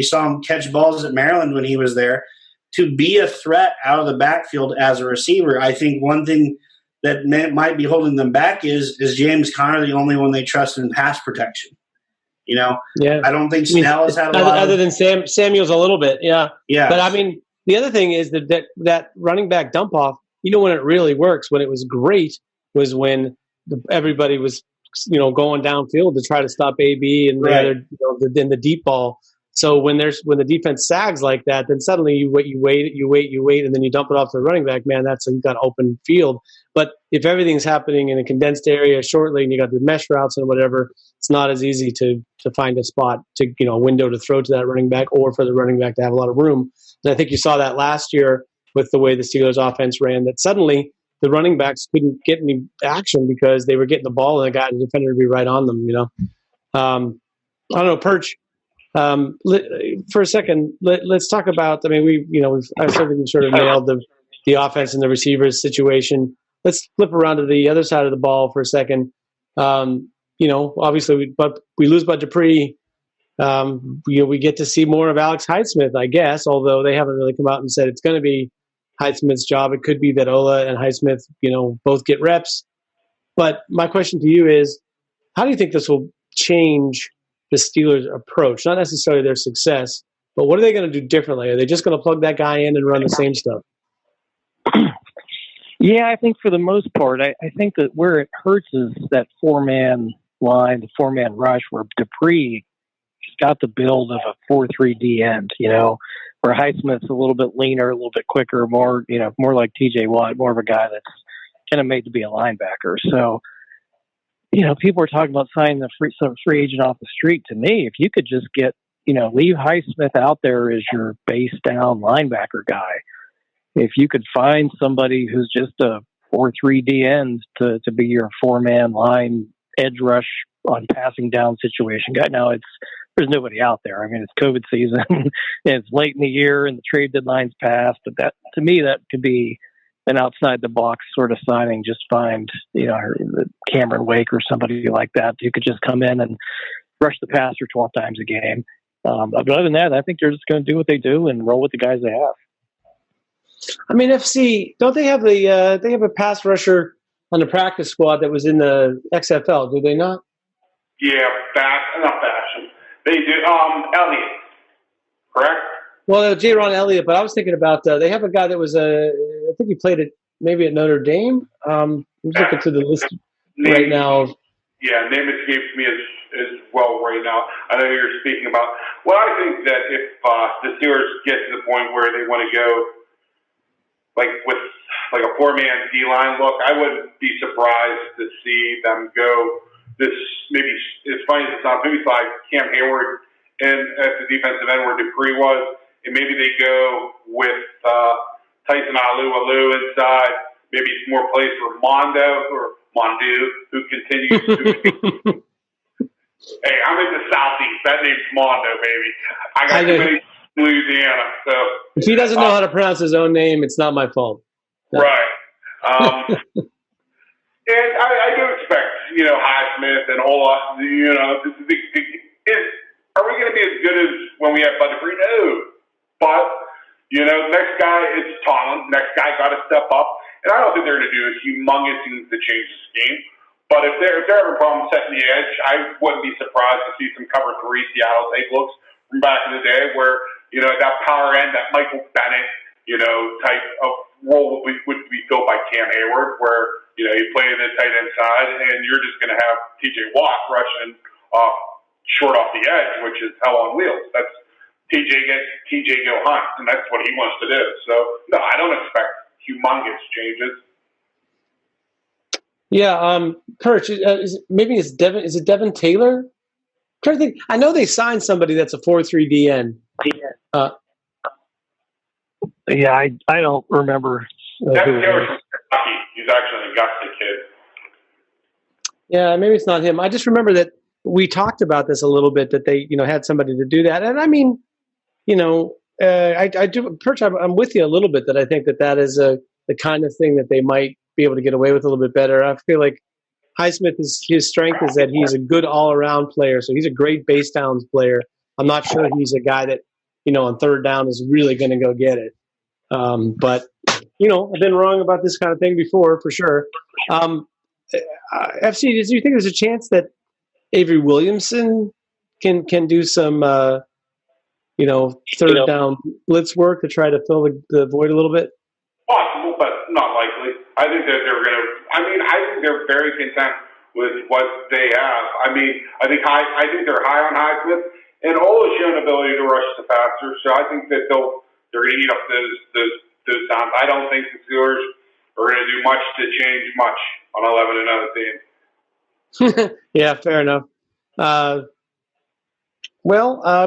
saw him catch balls at Maryland when he was there, to be a threat out of the backfield as a receiver. I think one thing that might be holding them back is James Conner the only one they trust in pass protection. Yeah. I don't think Snell has had a lot other than Samuel's a little bit. Yeah. Yeah. But I mean, the other thing is that running back dump off, when it really works, when it was great, was when everybody was, going downfield to try to stop AB and the other, in the deep ball. So when the defense sags like that, then suddenly you wait, and then you dump it off to the running back. Man, you've got open field. But if everything's happening in a condensed area shortly, and you got the mesh routes and whatever, it's not as easy to find a spot a window to throw to that running back, or for the running back to have a lot of room. And I think you saw that last year with the way the Steelers offense ran, that suddenly the running backs couldn't get any action because they were getting the ball and the defender would be right on them. I don't know, Perch. For a second, let's talk about. I mean, I think we've sort of nailed the offense and the receivers situation. Let's flip around to the other side of the ball for a second. Obviously, we lose Bud Dupree. We get to see more of Alex Highsmith, I guess, although they haven't really come out and said it's going to be Highsmith's job. It could be that Ola and Highsmith, both get reps. But my question to you is, how do you think this will change the Steelers' approach? Not necessarily their success, but what are they going to do differently? Are they just going to plug that guy in and run the same stuff? Yeah, I think for the most part, I think that where it hurts is that four-man line, the four-man rush, where Dupree got the build of a 4-3 end, where Highsmith's a little bit leaner, a little bit quicker, more like TJ Watt, more of a guy that's kind of made to be a linebacker. So, people are talking about signing some free agent off the street. To me, if you could just get, leave Highsmith out there as your base down linebacker guy, if you could find somebody who's just a 4-3 end to be your four-man line edge rush on passing down situation guy. Now there's nobody out there. I mean, it's COVID season and it's late in the year and the trade deadline's passed, but that, to me, that could be an outside the box sort of signing. Just find, Cameron Wake or somebody like that who could just come in and rush the passer 12 times a game. But other than that, I think they're just going to do what they do and roll with the guys they have. I mean, FC, don't they have they have a pass rusher on the practice squad that was in the XFL, do they not? Yeah, not Fashion. They do. Elliott, correct? Well, J-Ron Elliott, but I was thinking about they have a guy that was I think he played maybe at Notre Dame. I'm looking through the list right now. Yeah, name escapes me as well right now. I know who you're speaking about. Well, I think that if the Steelers get to the point where they want to go with a four-man D-line look, I wouldn't be surprised to see them go this, maybe, as funny as it sounds, maybe like Cam Hayward and at the defensive end where Dupree was, and maybe they go with Tyson Alu inside, maybe some more plays for Mondu, who continues to Hey, I'm in the Southeast. That name's Mondo, baby. I got too many Louisiana. So if he doesn't know how to pronounce his own name, it's not my fault. No. Right. And I do expect, Highsmith and Ola, are we going to be as good as when we had Bud Dupree? No. But, next guy is Tomlin. Next guy got to step up. And I don't think they're going to do humongous things to change the scheme. But if they're having a problem setting the edge, I wouldn't be surprised to see some cover 3 Seattle type looks from back in the day where, that power end, that Michael Bennett, type of role would be filled by Cam Hayward, where, you play in the tight end side and you're just going to have TJ Watt rushing short off the edge, which is hell on wheels. That's TJ go hunt, and that's what he wants to do. So, no, I don't expect humongous changes. Yeah, Perch, is it Devin Taylor? I'm trying to think. I know they signed somebody that's a 4-3 DN. Yeah, I don't remember. Devin Taylor's from Kentucky. He's actually an Augusta kid. Yeah, maybe it's not him. I just remember that we talked about this a little bit, that they, had somebody to do that. And I mean, I do, Perch, I'm with you a little bit that I think that is the kind of thing that they might be able to get away with a little bit better. I feel like Highsmith, his strength is that he's a good all-around player. So he's a great base downs player. I'm not sure he's a guy that, on third down is really going to go get it. But, I've been wrong about this kind of thing before, for sure. FC, do you think there's a chance that Avery Williamson can do some third down blitz work to try to fill the void a little bit? Possible, but not likely. I think that they're going to. I think they're very content with what they have. I think they're high on Highsmith, and Ola's shown ability to rush the passer. So I think that they're going to eat up those downs. I don't think the Steelers are going to do much to change much on 11-0 team. Yeah, fair enough.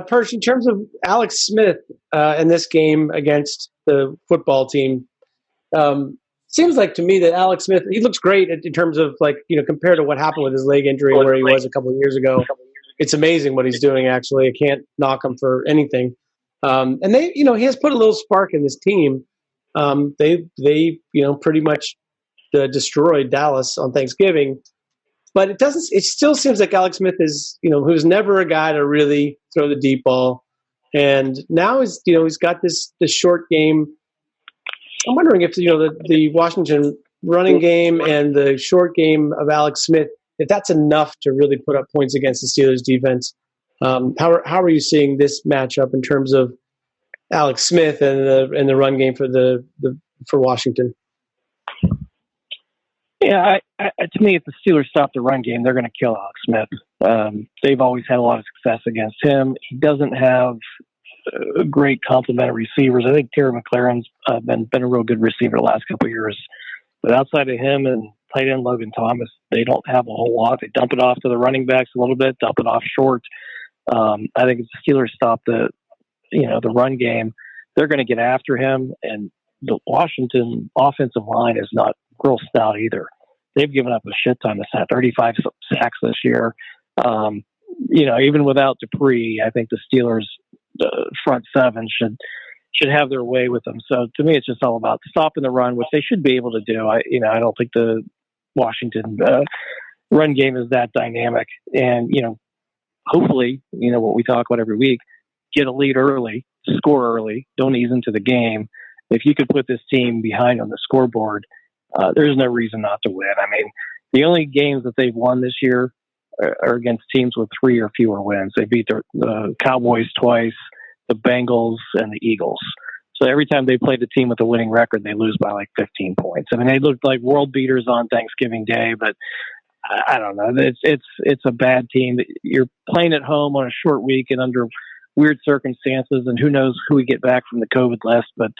Perch, in terms of Alex Smith in this game against the football team, seems like to me that Alex Smith, he looks great in terms of compared to what happened with his leg injury where he was a couple of years ago. It's amazing what he's doing. Actually, I can't knock him for anything. And he has put a little spark in this team. They pretty much destroyed Dallas on Thanksgiving. But it still seems like Alex Smith is, who's never a guy to really throw the deep ball. And now he's got this short game. I'm wondering if, the Washington running game and the short game of Alex Smith, if that's enough to really put up points against the Steelers defense. How are you seeing this matchup in terms of Alex Smith and the run game for Washington? Yeah, to me, if the Steelers stop the run game, they're going to kill Alex Smith. They've always had a lot of success against him. He doesn't have great complementary receivers. I think Terry McLaurin's been a real good receiver the last couple of years. But outside of him and tight end Logan Thomas, they don't have a whole lot. They dump it off to the running backs a little bit, dump it off short. I think if the Steelers stop the run game, they're going to get after him. And the Washington offensive line is not real stout either. They've given up a shit ton of sacks, 35 sacks this year. Even without Dupree, I think the Steelers front seven should have their way with them. So to me, it's just all about stopping the run, which they should be able to do. I don't think the Washington run game is that dynamic. And, hopefully, what we talk about every week, get a lead early, score early, don't ease into the game. If you could put this team behind on the scoreboard, there's no reason not to win. The only games that they've won this year are against teams with 3 or fewer wins. They beat the Cowboys twice, the Bengals, and the Eagles. So every time they played a team with a winning record, they lose by 15 points. They looked like world beaters on Thanksgiving Day, but I don't know. It's a bad team. You're playing at home on a short week and under weird circumstances, and who knows who we get back from the COVID list, but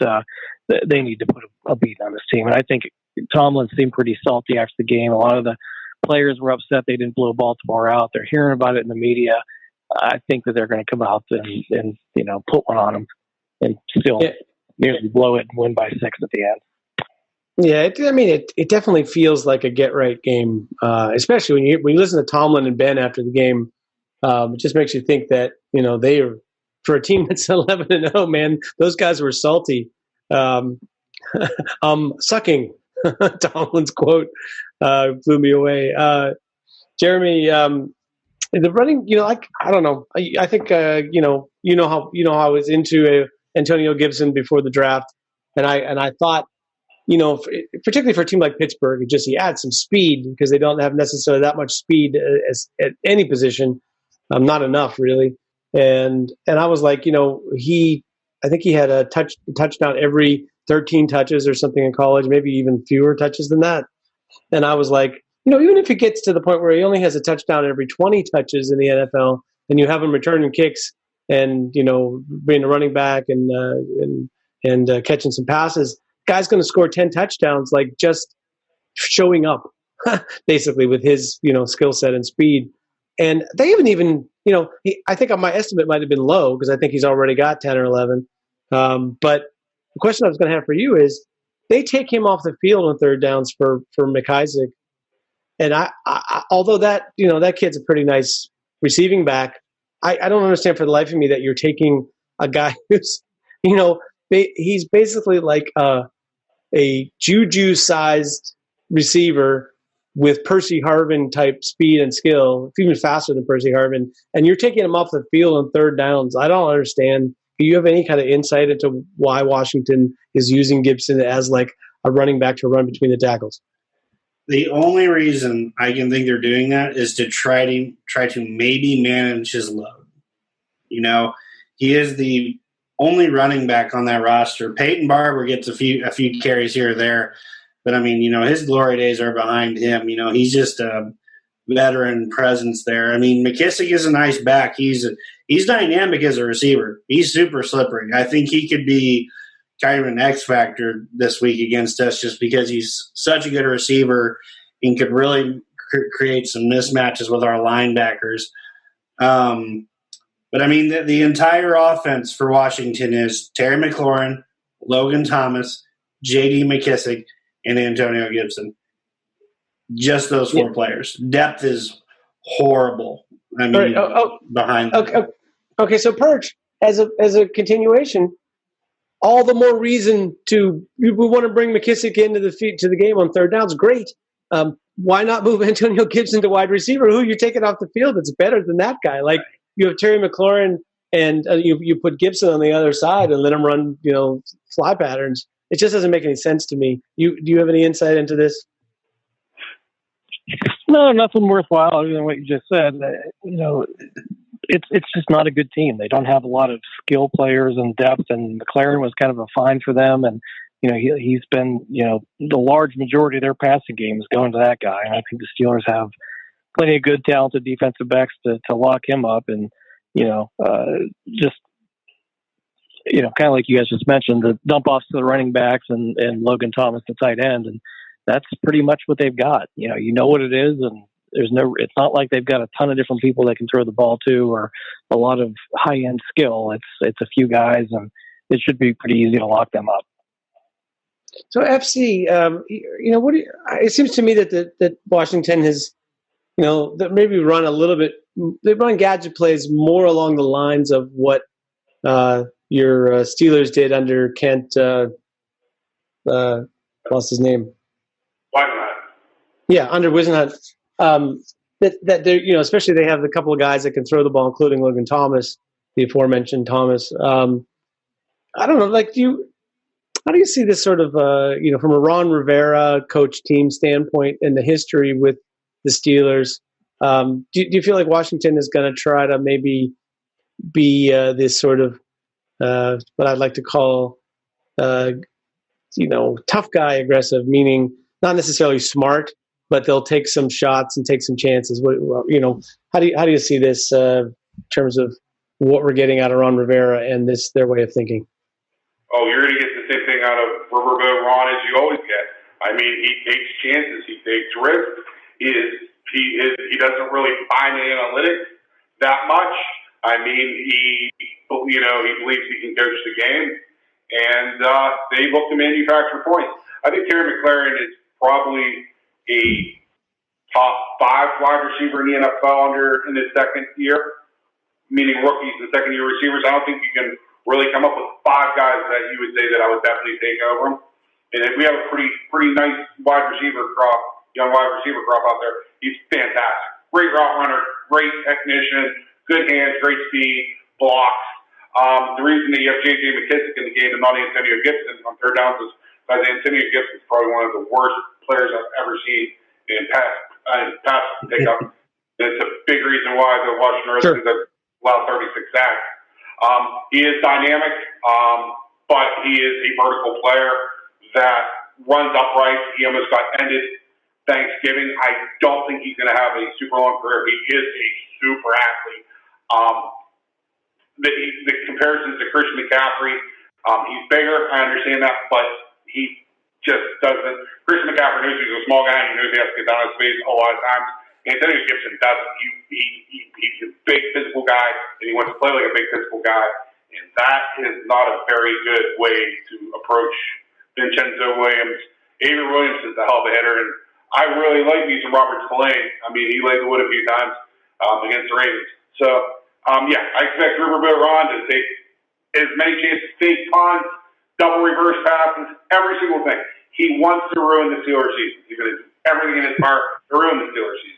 they need to put a beat on this team. And I think Tomlin seemed pretty salty after the game. A lot of the players were upset they didn't blow Baltimore out. They're hearing about it in the media. I think that they're going to come out and put one on them and still nearly blow it and win by 6 at the end. Yeah, it definitely feels like a get-right game, especially when you listen to Tomlin and Ben after the game. It just makes you think that, they are, for a team that's 11-0, man, those guys were salty. Sucking. Tomlin's quote blew me away. Jeremy, the running, I don't know. I think, how I was into Antonio Gibson before the draft, and I thought, particularly for a team like Pittsburgh, he adds some speed because they don't have necessarily that much speed at any position, not enough really. And I was like, I think he had a touchdown every 13 touches or something in college, maybe even fewer touches than that. And I was like, even if it gets to the point where he only has a touchdown every 20 touches in the NFL, and you have him returning kicks and being a running back and catching some passes, guy's going to score 10 touchdowns just showing up, basically with his skill set and speed. And they haven't even I think my estimate might have been low because I think he's already got 10 or 11. But the question I was going to have for you is, they take him off the field on third downs for McIsaac. And I although that kid's a pretty nice receiving back, I don't understand for the life of me that you're taking a guy who's, he's basically like a Juju-sized receiver with Percy Harvin type speed and skill, even faster than Percy Harvin, and you're taking him off the field on third downs. I don't understand. Do you have any kind of insight into why Washington is using Gibson as a running back to run between the tackles? The only reason I can think they're doing that is to try to maybe manage his load. You know, he is the only running back on that roster. Peyton Barber gets a few carries here or there, but I mean, you know, his glory days are behind him. You know, he's just a veteran presence there. I mean, McKissick is a nice back. He's dynamic as a receiver. He's super slippery. I think he could be kind of an X factor this week against us, just because he's such a good receiver and could really create some mismatches with our linebackers. But I mean, the entire offense for Washington is Terry McLaurin, Logan Thomas, J.D. McKissick, and Antonio Gibson. Just those four players. Depth is horrible. I mean, behind them. Okay, so Perch, as a continuation, all the more reason we want to bring McKissick into the game on third downs. Great. Why not move Antonio Gibson to wide receiver? Who you're taking off the field that's better than that guy? Like, you have Terry McLaurin, and you put Gibson on the other side and let him run, you know, fly patterns. It just doesn't make any sense to me. Do you have any insight into this? No, nothing worthwhile other than what you just said. You know, it's just not a good team. They don't have a lot of skill players and depth, and McLaurin was kind of a find for them. And, you know, he's been, you know, the large majority of their passing game is going to that guy. And I think the Steelers have plenty of good, talented defensive backs to lock him up. And, you know, just, you know, kind of like you guys just mentioned, the dump offs to the running backs and Logan Thomas, the tight end. And that's pretty much what they've got. You know what it is. And it's not like they've got a ton of different people they can throw the ball to or a lot of high end skill. It's a few guys, and it should be pretty easy to lock them up. So FC, you know, it seems to me that Washington has, you know, that maybe run a little bit. They run gadget plays more along the lines of what your Steelers did under Kent. What's his name? Wisenhunt. Yeah, under Wisenhunt. That they, you know, especially they have a couple of guys that can throw the ball, including Logan Thomas, the aforementioned Thomas. I don't know, like, how do you see this sort of, you know, from a Ron Rivera coach team standpoint in the history with the Steelers? Do you feel like Washington is going to try to maybe be this sort of what I'd like to call, you know, tough guy aggressive, meaning not necessarily smart, but they'll take some shots and take some chances? You know, how do you see this in terms of what we're getting out of Ron Rivera and their way of thinking? Oh, you're going to get the same thing out of Riverboat Ron as you always get. I mean, he takes chances, he takes risks. He doesn't really buy the analytics that much. I mean, he believes he can coach the game, and they look to manufacture points. I think Terry McLaurin is probably a top 5 wide receiver in the NFL in his second year, meaning rookies and second-year receivers. I don't think you can really come up with 5 guys that you would say that I would definitely take over him. And if we have a pretty nice young wide receiver crop out there, he's fantastic. Great route runner, great technician, good hands, great speed, blocks. The reason that you have J.J. McKissick in the game and not Antonio Gibson on third downs is because Antonio Gibson is probably one of the worst players I've ever seen in pass pickup. It's a big reason why the Washington Redskins have allowed 36 sacks. He is dynamic, but he is a vertical player that runs upright. He almost got ended Thanksgiving. I don't think he's going to have a super long career. He is a super athlete. The comparisons to Christian McCaffrey, he's bigger. I understand that, but he just doesn't. Christian McCaffrey knows he's a small guy and he knows he has to get down his face a lot of times. Antonio Gibson doesn't. He's a big physical guy, and he wants to play like a big physical guy. And that is not a very good way to approach Vincenzo Williams. Avery Williams is a hell of a hitter, and I really like me some Robert Spillane. I mean, he laid the wood a few times against the Ravens. So, yeah, I expect Riverboat Ron to take as many chances, fake punts, double reverse passes, every single thing. He wants to ruin the Steelers season. He's going to do everything in his power to ruin the Steelers season.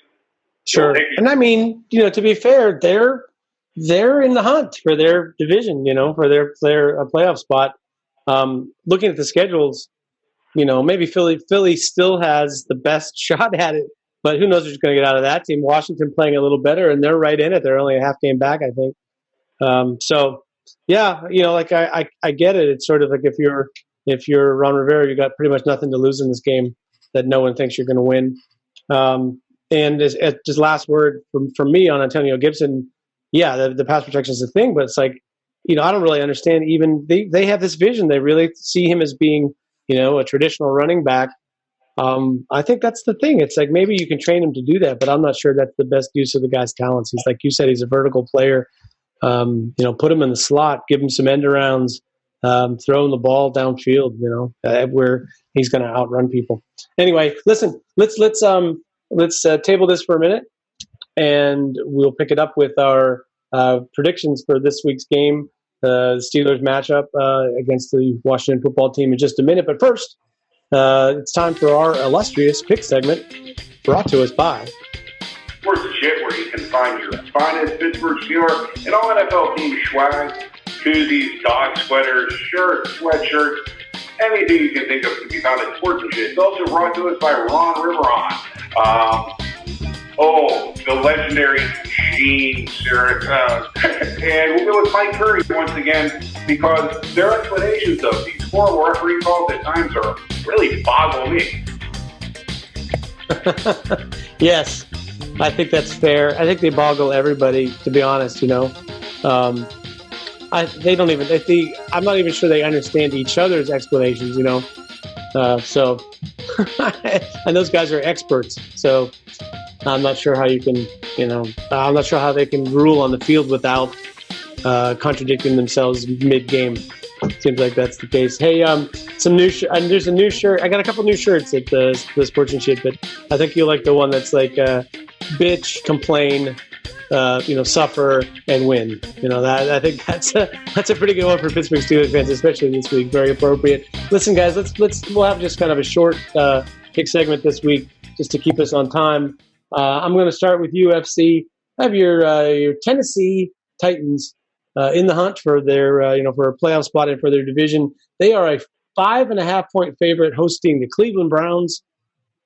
Sure. And I mean, you know, to be fair, they're in the hunt for their division, you know, for their playoff spot. Looking at the schedules, you know, maybe Philly still has the best shot at it, but who knows who's going to get out of that team. Washington playing a little better, and they're right in it. They're only a half game back, I think. So yeah, like I get it. It's sort of like if you're Ron Rivera, you got pretty much nothing to lose in this game that no one thinks you're going to win. And as just last word from me on Antonio Gibson, yeah, the pass protection is a thing, but it's like, I don't really understand. Even they have this vision. They really see him as being, a traditional running back. I think that's the thing. It's like maybe you can train him to do that, but I'm not sure that's the best use of the guy's talents. He's like you said, he's a vertical player. Put him in the slot, give him some end arounds, throw him the ball downfield, where he's going to outrun people. Anyway, listen, let's table this for a minute, and we'll pick it up with our predictions for this week's game, the Steelers matchup against the Washington football team in just a minute. But first, it's time for our illustrious pick segment, brought to us by Sports Shit, where you can find your finest Pittsburgh Steelers and all NFL team swag, koozies, dog sweaters, shirts, sweatshirts, anything you can think of can be found at Sports Shit. It's also brought to us by Ron Riveron. The legendary Gene Sirica. And we'll go with Mike Curry once again, because their explanations of these horrible referee calls at times are really boggle me. Yes, I think that's fair. I think they boggle everybody, to be honest, they don't even, I'm not even sure they understand each other's explanations, so, and those guys are experts, so I'm not sure how you can, I'm not sure how they can rule on the field without contradicting themselves mid-game. Seems like that's the case. Hey, some new there's a new shirt. I got a couple new shirts at the Sports and Shit, but I think you'll like the one that's like bitch, complain, suffer and win. That I think that's a pretty good one for Pittsburgh Steelers fans, especially this week. Very appropriate. Listen, guys, we'll have just kind of a short pick segment this week just to keep us on time. I'm going to start with UFC. I have your Tennessee Titans in the hunt for their for a playoff spot and for their division. They are a 5.5 point favorite hosting the Cleveland Browns.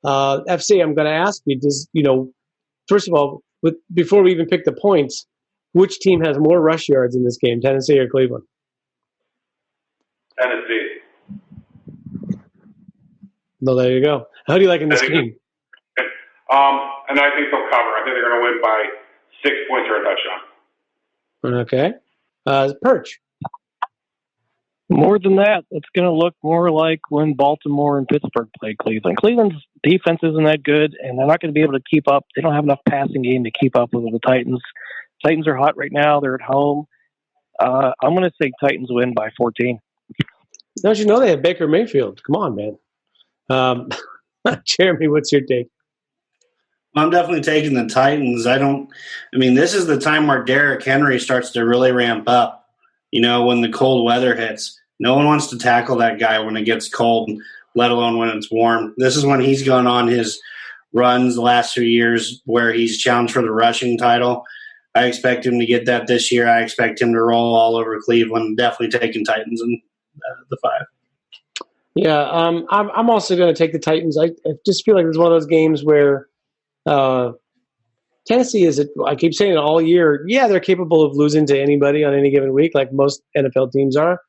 FC, I'm going to ask you, first of all, before we even pick the points, which team has more rush yards in this game, Tennessee or Cleveland? Tennessee. No, there you go. How do you like in this game? And I think they'll cover. I think they're going to win by 6 points or a touchdown. Okay. Perch. More than that, it's going to look more like when Baltimore and Pittsburgh played Cleveland. Cleveland's defense isn't that good, and they're not going to be able to keep up. They don't have enough passing game to keep up with the Titans. Titans are hot right now. They're at home. I'm going to say Titans win by 14. Don't you know they have Baker Mayfield? Come on, man. Jeremy, what's your take? I'm definitely taking the Titans. This is the time where Derrick Henry starts to really ramp up. When the cold weather hits, no one wants to tackle that guy when it gets cold, let alone when it's warm. This is when he's gone on his runs the last 2 years where he's challenged for the rushing title. I expect him to get that this year. I expect him to roll all over Cleveland. Definitely taking Titans in the 5. Yeah, I'm also going to take the Titans. I just feel like it's one of those games where Tennessee is, I keep saying it all year, yeah, they're capable of losing to anybody on any given week, like most NFL teams are.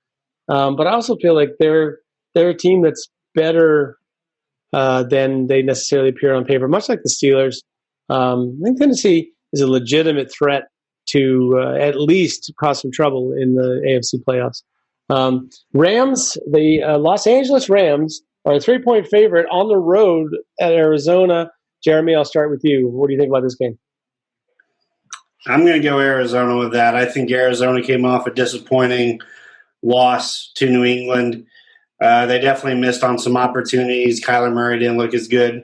But I also feel like they're a team that's better than they necessarily appear on paper, much like the Steelers. I think Tennessee is a legitimate threat to at least cause some trouble in the AFC playoffs. Rams, the Los Angeles Rams, are a 3-point favorite on the road at Arizona. Jeremy, I'll start with you. What do you think about this game? I'm going to go Arizona with that. I think Arizona came off a disappointing loss to New England. They definitely missed on some opportunities. Kyler Murray didn't look as good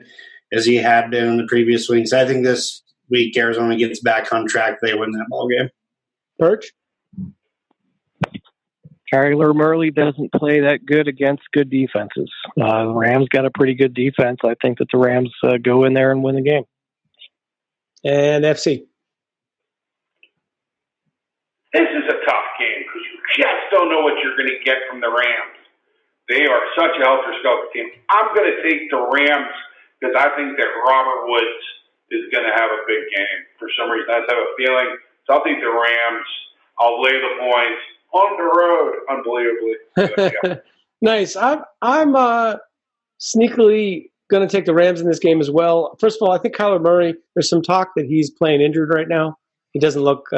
as he had been in the previous weeks. I think this week Arizona gets back on track. They win that ball game. Perch? Kyler Murray doesn't play that good against good defenses. The Rams got a pretty good defense. I think that the Rams go in there and win the game. And FC? This is a tough game because you just don't know what you're going to get from the Rams. They are such a helter-skelter team. I'm going to take the Rams because I think that Robert Woods is going to have a big game for some reason. I just have a feeling. So I'll take the Rams I'll lay the points on the road, unbelievably. But, yeah. Nice. I'm sneakily going to take the Rams in this game as well. First of all, I think Kyler Murray, there's some talk that he's playing injured right now. He doesn't look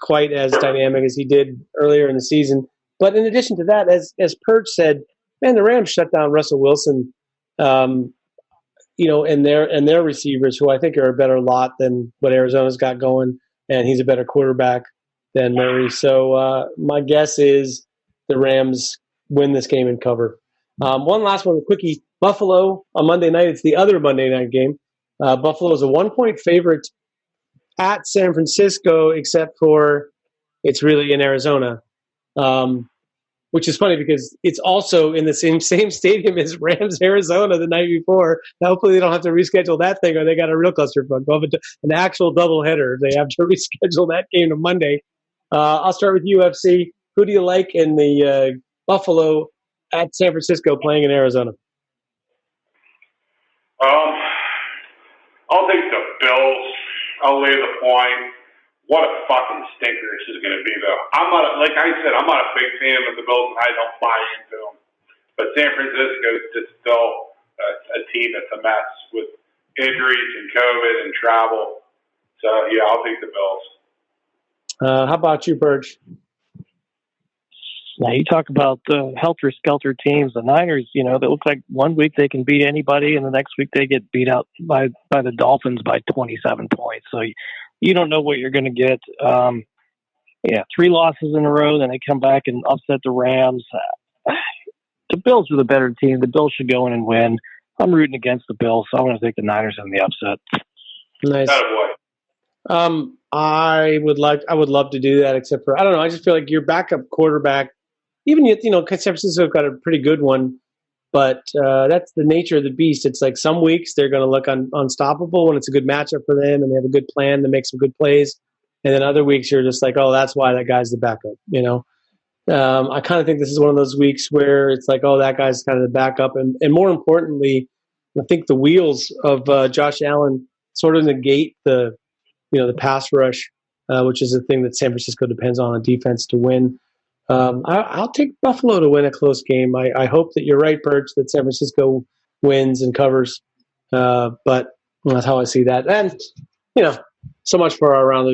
quite as dynamic as he did earlier in the season. But in addition to that, as Perch said, man, the Rams shut down Russell Wilson, and their receivers, who I think are a better lot than what Arizona's got going, and he's a better quarterback than Murray. So my guess is the Rams win this game and cover. One last one, a quickie. Buffalo on Monday night. It's the other Monday night game. Buffalo is a 1-point favorite at San Francisco, except for it's really in Arizona, which is funny because it's also in the same stadium as Rams, Arizona the night before. Now, hopefully they don't have to reschedule that thing, or they got a real clusterfuck. Well, an actual doubleheader. They have to reschedule that game to Monday. I'll start with UFC. Who do you like in the Buffalo at San Francisco playing in Arizona? I'll take the Bills. I'll lay the point. What a fucking stinker this is going to be, though. I'm not a big fan of the Bills, and I don't buy into them. But San Francisco is just still a team that's a mess with injuries and COVID and travel. So, yeah, I'll take the Bills. How about you, Birch? Now, you talk about the helter-skelter teams. The Niners, they look like one week they can beat anybody, and the next week they get beat out by the Dolphins by 27 points. So you don't know what you're going to get. 3 losses in a row, then they come back and upset the Rams. The Bills are the better team. The Bills should go in and win. I'm rooting against the Bills, so I'm going to take the Niners in the upset. Nice. I would love to do that, except for, I don't know, I just feel like your backup quarterback, even, San Francisco's got a pretty good one, but that's the nature of the beast. It's like some weeks they're going to look unstoppable when it's a good matchup for them and they have a good plan to make some good plays. And then other weeks you're just like, oh, that's why that guy's the backup, I kind of think this is one of those weeks where it's like, oh, that guy's kind of the backup. And more importantly, I think the wheels of Josh Allen sort of negate the pass rush, which is the thing that San Francisco depends on defense to win. I'll take Buffalo to win a close game. I hope that you're right, Birch, that San Francisco wins and covers. But that's how I see that. And, so much for our around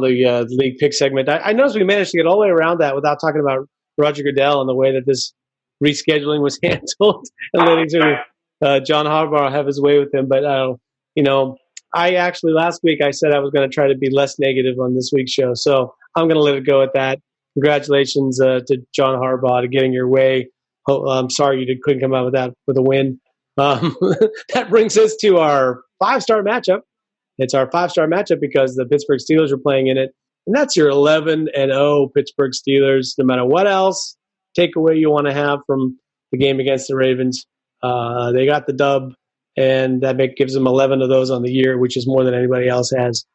the league pick segment. I noticed we managed to get all the way around that without talking about Roger Goodell and the way that this rescheduling was handled and letting John Harbaugh have his way with him. But, I actually last week I said I was going to try to be less negative on this week's show. So I'm going to let it go at that. Congratulations to John Harbaugh to getting your way. I'm sorry you couldn't come out with a win. That brings us to our 5-star matchup. It's our 5-star matchup because the Pittsburgh Steelers are playing in it. And that's your 11-0 Pittsburgh Steelers. No matter what else takeaway you want to have from the game against the Ravens, they got the dub. And that gives them 11 of those on the year, which is more than anybody else has.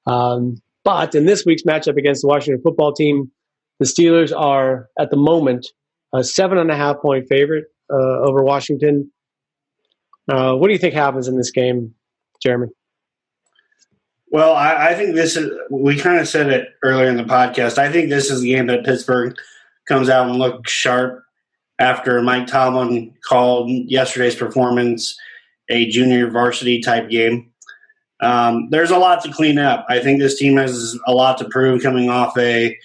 But in this week's matchup against the Washington football team, the Steelers are, at the moment, a 7.5-point favorite over Washington. What do you think happens in this game, Jeremy? Well, I think this is – we kind of said it earlier in the podcast. I think this is the game that Pittsburgh comes out and looks sharp after Mike Tomlin called yesterday's performance a junior varsity type game. There's a lot to clean up. I think this team has a lot to prove coming off a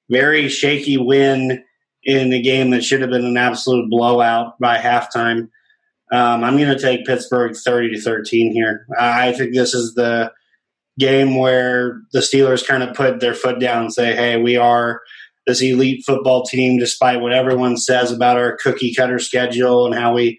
very shaky win in a game that should have been an absolute blowout by halftime. I'm going to take Pittsburgh 30-13 here. I think this is the game where the Steelers kind of put their foot down and say, hey, we are this elite football team despite what everyone says about our cookie-cutter schedule and how we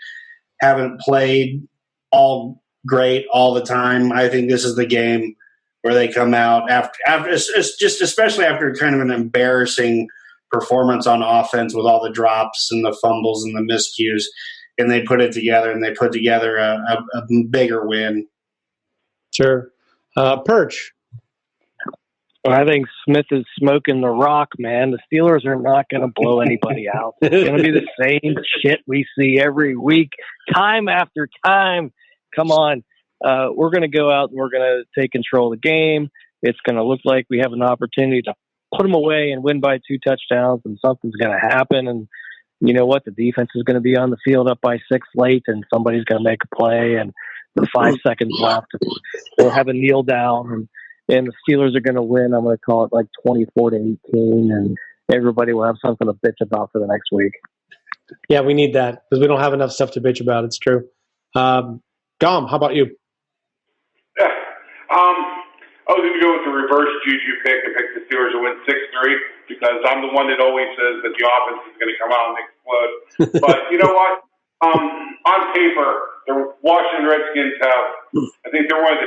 haven't played all great all the time. I think this is the game where they come out after just especially after kind of an embarrassing performance on offense with all the drops and the fumbles and the miscues, and they put it together and they put together a bigger win. Sure. Perch. Well, I think Smith is smoking the rock, man. The Steelers are not going to blow anybody out. It's going to be the same shit we see every week, time after time. Come on. We're going to go out and we're going to take control of the game. It's going to look like we have an opportunity to put them away and win by 2 touchdowns, and something's going to happen. And you know what? The defense is going to be on the field up by 6 late, and somebody's going to make a play, and with 5 seconds left, they'll have a kneel down, and the Steelers are going to win. I'm going to call it like 24-18, and everybody will have something to bitch about for the next week. Yeah, we need that because we don't have enough stuff to bitch about. It's true. Dom, how about you? Yeah. I was going to go with the reverse juju pick and pick the Steelers to win 6-3 because I'm the one that always says that the offense is going to come out and explode. But you know what? On paper, the Washington Redskins I think they're one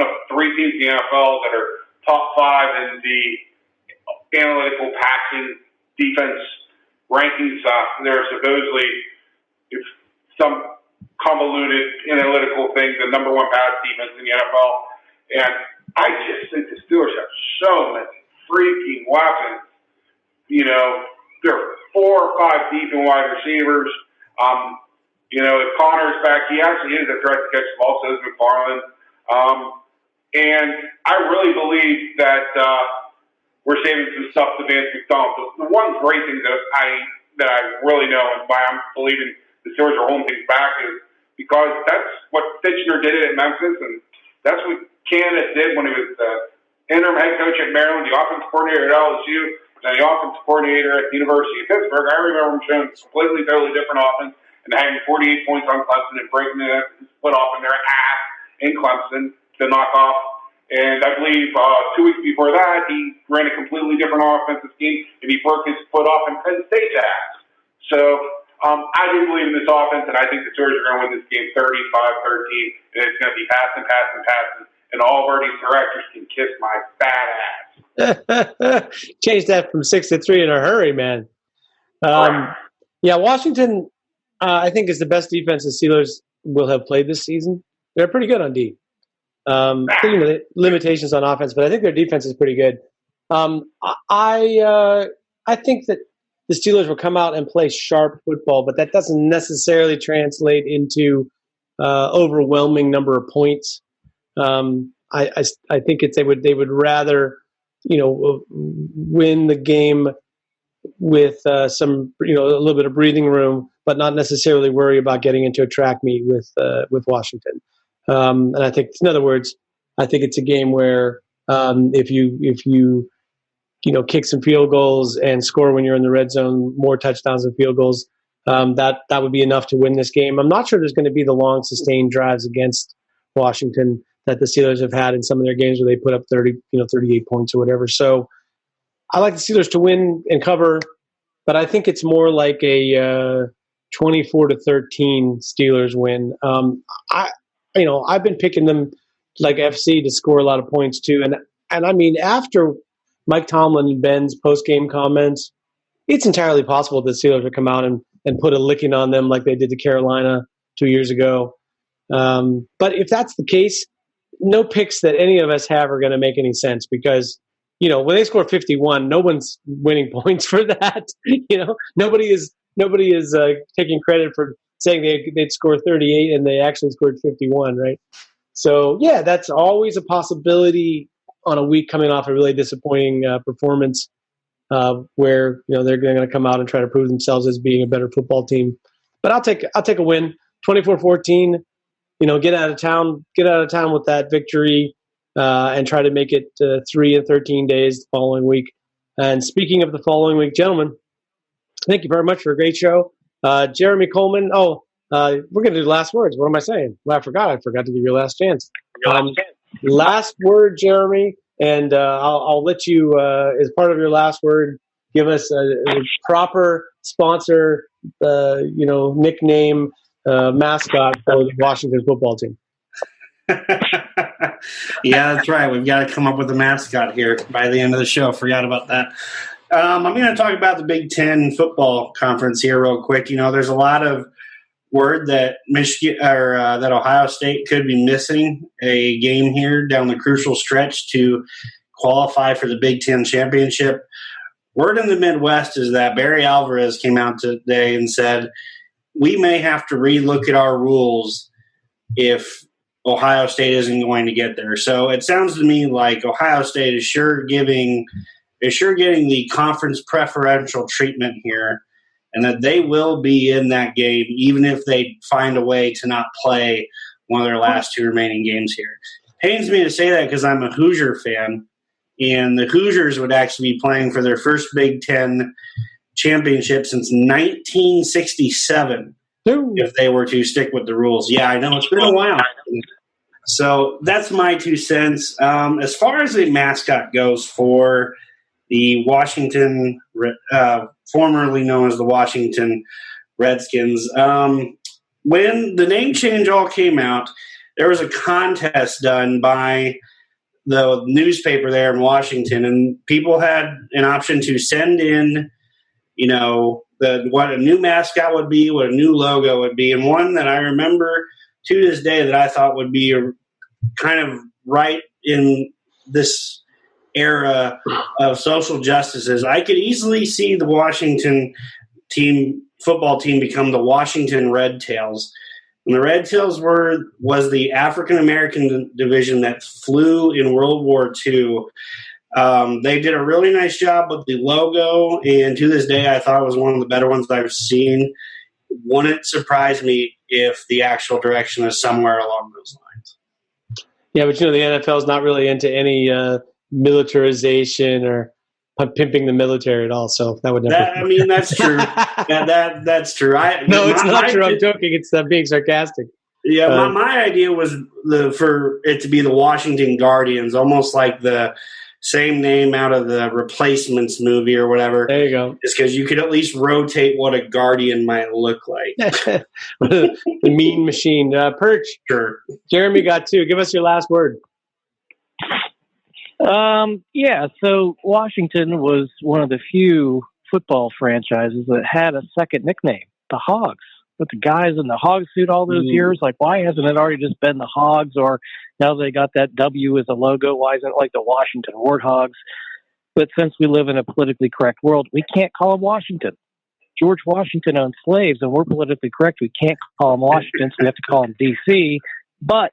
of 3 teams in the NFL that are top 5 in the analytical passing defense rankings. They're supposedly, if some convoluted analytical thing, the number 1 pass defense in the NFL. And I just think the Steelers have so many freaking weapons. You know, there are 4 or 5 deep and wide receivers. You know, if Connor's back, he actually is a threat to catch the ball, so is McFarland. And I really believe that we're saving some stuff to Vance McDonald. The one great thing that I really know and why I'm believing the Steelers are holding things back is because that's what Fitchner did at Memphis, and that's what Candace did when he was the interim head coach at Maryland, the offensive coordinator at LSU, and the offensive coordinator at the University of Pittsburgh. I remember him showing completely, totally different offense and having 48 points on Clemson and breaking his foot off in their ass in Clemson to knock off. And I believe 2 weeks before that, he ran a completely different offensive scheme, and he broke his foot off in Penn State's ass. So I do believe in this offense, and I think the Steelers are going to win this game 35-13, and it's going to be passing, and all of our directors can kiss my fat ass. Change that from 6-3 in a hurry, man. Yeah, Washington, I think, is the best defense the Steelers will have played this season. They're pretty good on D. Limitations on offense, but I think their defense is pretty good. I think that the Steelers will come out and play sharp football, but that doesn't necessarily translate into overwhelming number of points. I think they would rather, win the game with some, a little bit of breathing room, but not necessarily worry about getting into a track meet with Washington. And I think, in other words, I think it's a game where if you kick some field goals and score when you're in the red zone, more touchdowns and field goals, that would be enough to win this game. I'm not sure there's going to be the long sustained drives against Washington that the Steelers have had in some of their games where they put up 38 points or whatever. So I like the Steelers to win and cover, but I think it's more like a 24-13 Steelers win. I've been picking them like FC to score a lot of points too. And I mean, after Mike Tomlin and Ben's post-game comments, it's entirely possible that the Steelers would come out and put a licking on them like they did to Carolina 2 years ago. But if that's the case, no picks that any of us have are going to make any sense because, when they score 51, no one's winning points for that. Nobody is taking credit for saying they'd score 38 and they actually scored 51, right? So, yeah, that's always a possibility on a week coming off a really disappointing performance where, they're going to come out and try to prove themselves as being a better football team. But I'll take a win, 24-14. Get out of town with that victory and try to make it 3 and 13 days the following week. And speaking of the following week, gentlemen, thank you very much for a great show. Jeremy Coleman. We're going to do last words. What am I saying? Well, I forgot to give you your last chance. Last word, Jeremy, and I'll let you, as part of your last word, give us a proper sponsor, nickname, mascot for the Washington football team. Yeah, that's right. We've got to come up with a mascot here by the end of the show. Forgot about that. I'm going to talk about the Big Ten football conference here real quick. There's a lot of word that Michigan or that Ohio State could be missing a game here down the crucial stretch to qualify for the Big Ten championship. Word in the Midwest is that Barry Alvarez came out today and said, we may have to relook at our rules if Ohio State isn't going to get there. So it sounds to me like Ohio State is sure giving is sure getting the conference preferential treatment here, and that they will be in that game even if they find a way to not play one of their last 2 remaining games here. Pains me to say that because I'm a Hoosier fan, and the Hoosiers would actually be playing for their first Big Ten championship since 1967 if they were to stick with the rules. Yeah, I know it's been a while. So that's my 2 cents. As far as the mascot goes for the Washington, formerly known as the Washington Redskins, when the name change all came out, there was a contest done by the newspaper there in Washington, and people had an option to send in, what a new mascot would be, what a new logo would be. And one that I remember to this day that I thought would be kind of right in this era of social justices, I could easily see the Washington football team become the Washington Red Tails. And the Red Tails was the African-American division that flew in World War II. They did a really nice job with the logo, and to this day, I thought it was one of the better ones I've seen. Wouldn't surprise me if the actual direction is somewhere along those lines. Yeah, but the NFL is not really into any militarization or pimping the military at all, so that would never. That's true. That's true. It's not true. I'm joking. It's being sarcastic. Yeah, my idea was for it to be the Washington Guardians, almost like the same name out of the Replacements movie or whatever. There you go. Just because you could at least rotate what a Guardian might look like. The mean machine. Perch. Sure. Jeremy got 2. Give us your last word. So Washington was one of the few football franchises that had a second nickname, the Hogs. With the guys in the hog suit all those years, like, why hasn't it already just been the Hogs? Or now they got that W as a logo, why isn't it like the Washington Warthogs? But since we live in a politically correct world, we can't call them Washington. George Washington owned slaves, and we're politically correct. We can't call them Washington, so we have to call them D.C. But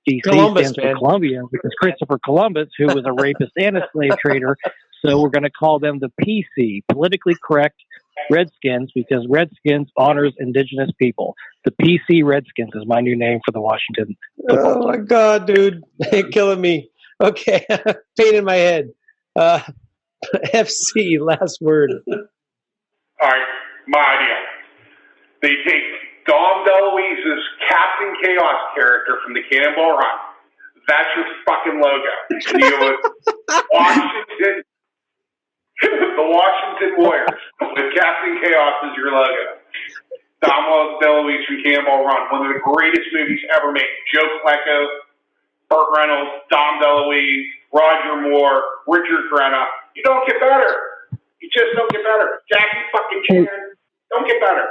D.C. stands for Columbia, because Christopher Columbus, who was a rapist and a slave trader, so we're going to call them the PC, politically correct Redskins, because Redskins honors indigenous people. The PC Redskins is my new name for the Washington football team. Oh my God, dude. You're killing me. Okay. Pain in my head. FC, last word. All right. My idea. They take Dom DeLuise's Captain Chaos character from the Cannonball Run. That's your fucking logo. Washington. The Washington Warriors with Captain Chaos as your logo. Dom DeLuise from Cannonball Run, one of the greatest movies ever made. Joe Flacco, Burt Reynolds, Dom DeLuise, Roger Moore, Richard Crenna. You don't get better. You just don't get better. Jackie fucking Chan, don't get better.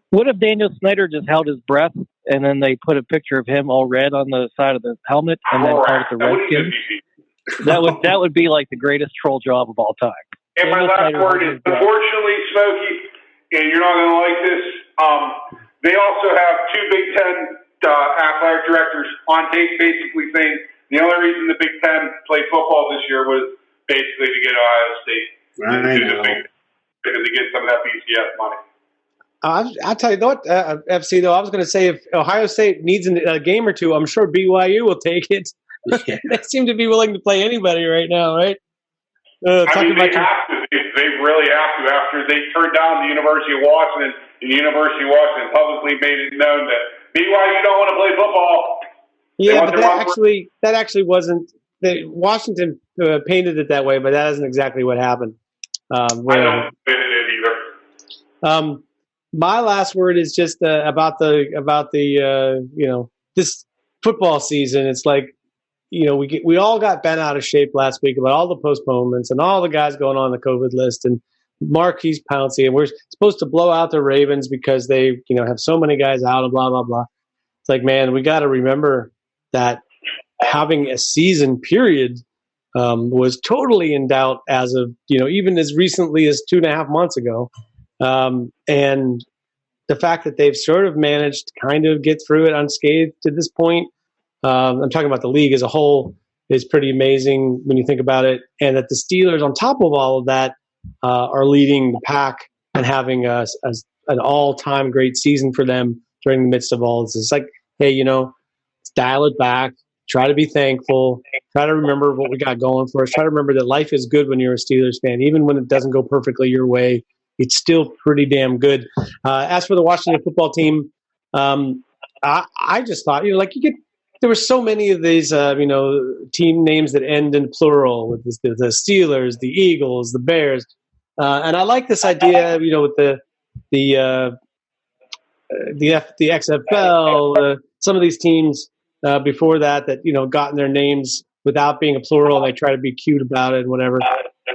What if Daniel Snyder just held his breath and then they put a picture of him all red on the side of the helmet and then called it the Redskins? That would be like the greatest troll job of all time. And my last word is, unfortunately, Smokey, and you're not going to like this, they also have 2 Big Ten athletic directors on tape basically saying the only reason the Big Ten played football this year was basically to get Ohio State. Because they get some of that BCS money. I'll tell you what, FC, though, I was going to say if Ohio State needs a game or two, I'm sure BYU will take it. Yeah. They seem to be willing to play anybody right now, right? They have to. They really have to. After they turned down the University of Washington, the University of Washington publicly made it known that BYU don't want to play football. Yeah, but that actually wasn't. Washington painted it that way, but that isn't exactly what happened. I don't fit it either. My last word is just about the this football season. It's like, we all got bent out of shape last week about all the postponements and all the guys going on the COVID list and Marquise Pouncey, and we're supposed to blow out the Ravens because they, have so many guys out and blah, blah, blah. It's like, man, we got to remember that having a season period was totally in doubt as of, even as recently as 2.5 months ago. And the fact that they've sort of managed to kind of get through it unscathed to this point. I'm talking about the league as a whole. is pretty amazing when you think about it. And that the Steelers, on top of all of that, are leading the pack and having an all-time great season for them during the midst of all this. It's like, hey, let's dial it back. Try to be thankful. Try to remember what we got going for us. Try to remember that life is good when you're a Steelers fan. Even when it doesn't go perfectly your way, it's still pretty damn good. As for the Washington football team, I just thought, there were so many of these, team names that end in plural, with the Steelers, the Eagles, the Bears. And I like this idea, with the XFL, some of these teams before that, gotten their names without being a plural, and they try to be cute about it and whatever.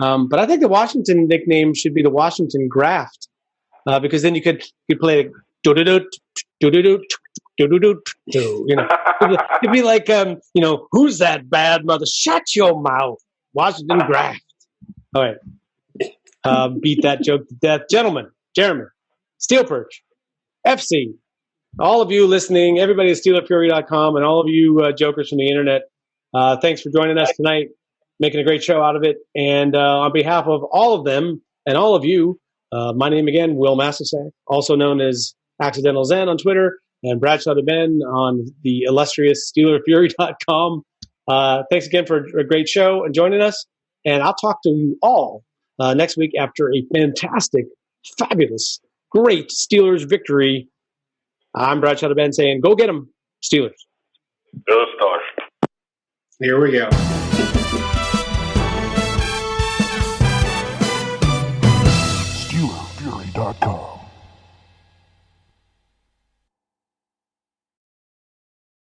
But I think the Washington nickname should be the Washington Graft, because then you could play do-do-do, do-do-do, do-do-do, it'd be like, who's that bad mother? Shut your mouth, Washington Graft. All right. Beat that joke to death. Gentlemen, Jeremy, Steel Perch, FC, all of you listening, everybody at SteelerFury.com, and all of you jokers from the internet, thanks for joining us tonight, making a great show out of it. And on behalf of all of them and all of you, my name again, Will Massasak, also known as Accidental Zen on Twitter, and Bradshaw to Ben on the illustrious SteelerFury.com. Thanks again for a great show and joining us. And I'll talk to you all next week after a fantastic, fabulous, great Steelers victory. I'm Bradshaw to Ben saying, go get them, Steelers. Go Stars. Here we go.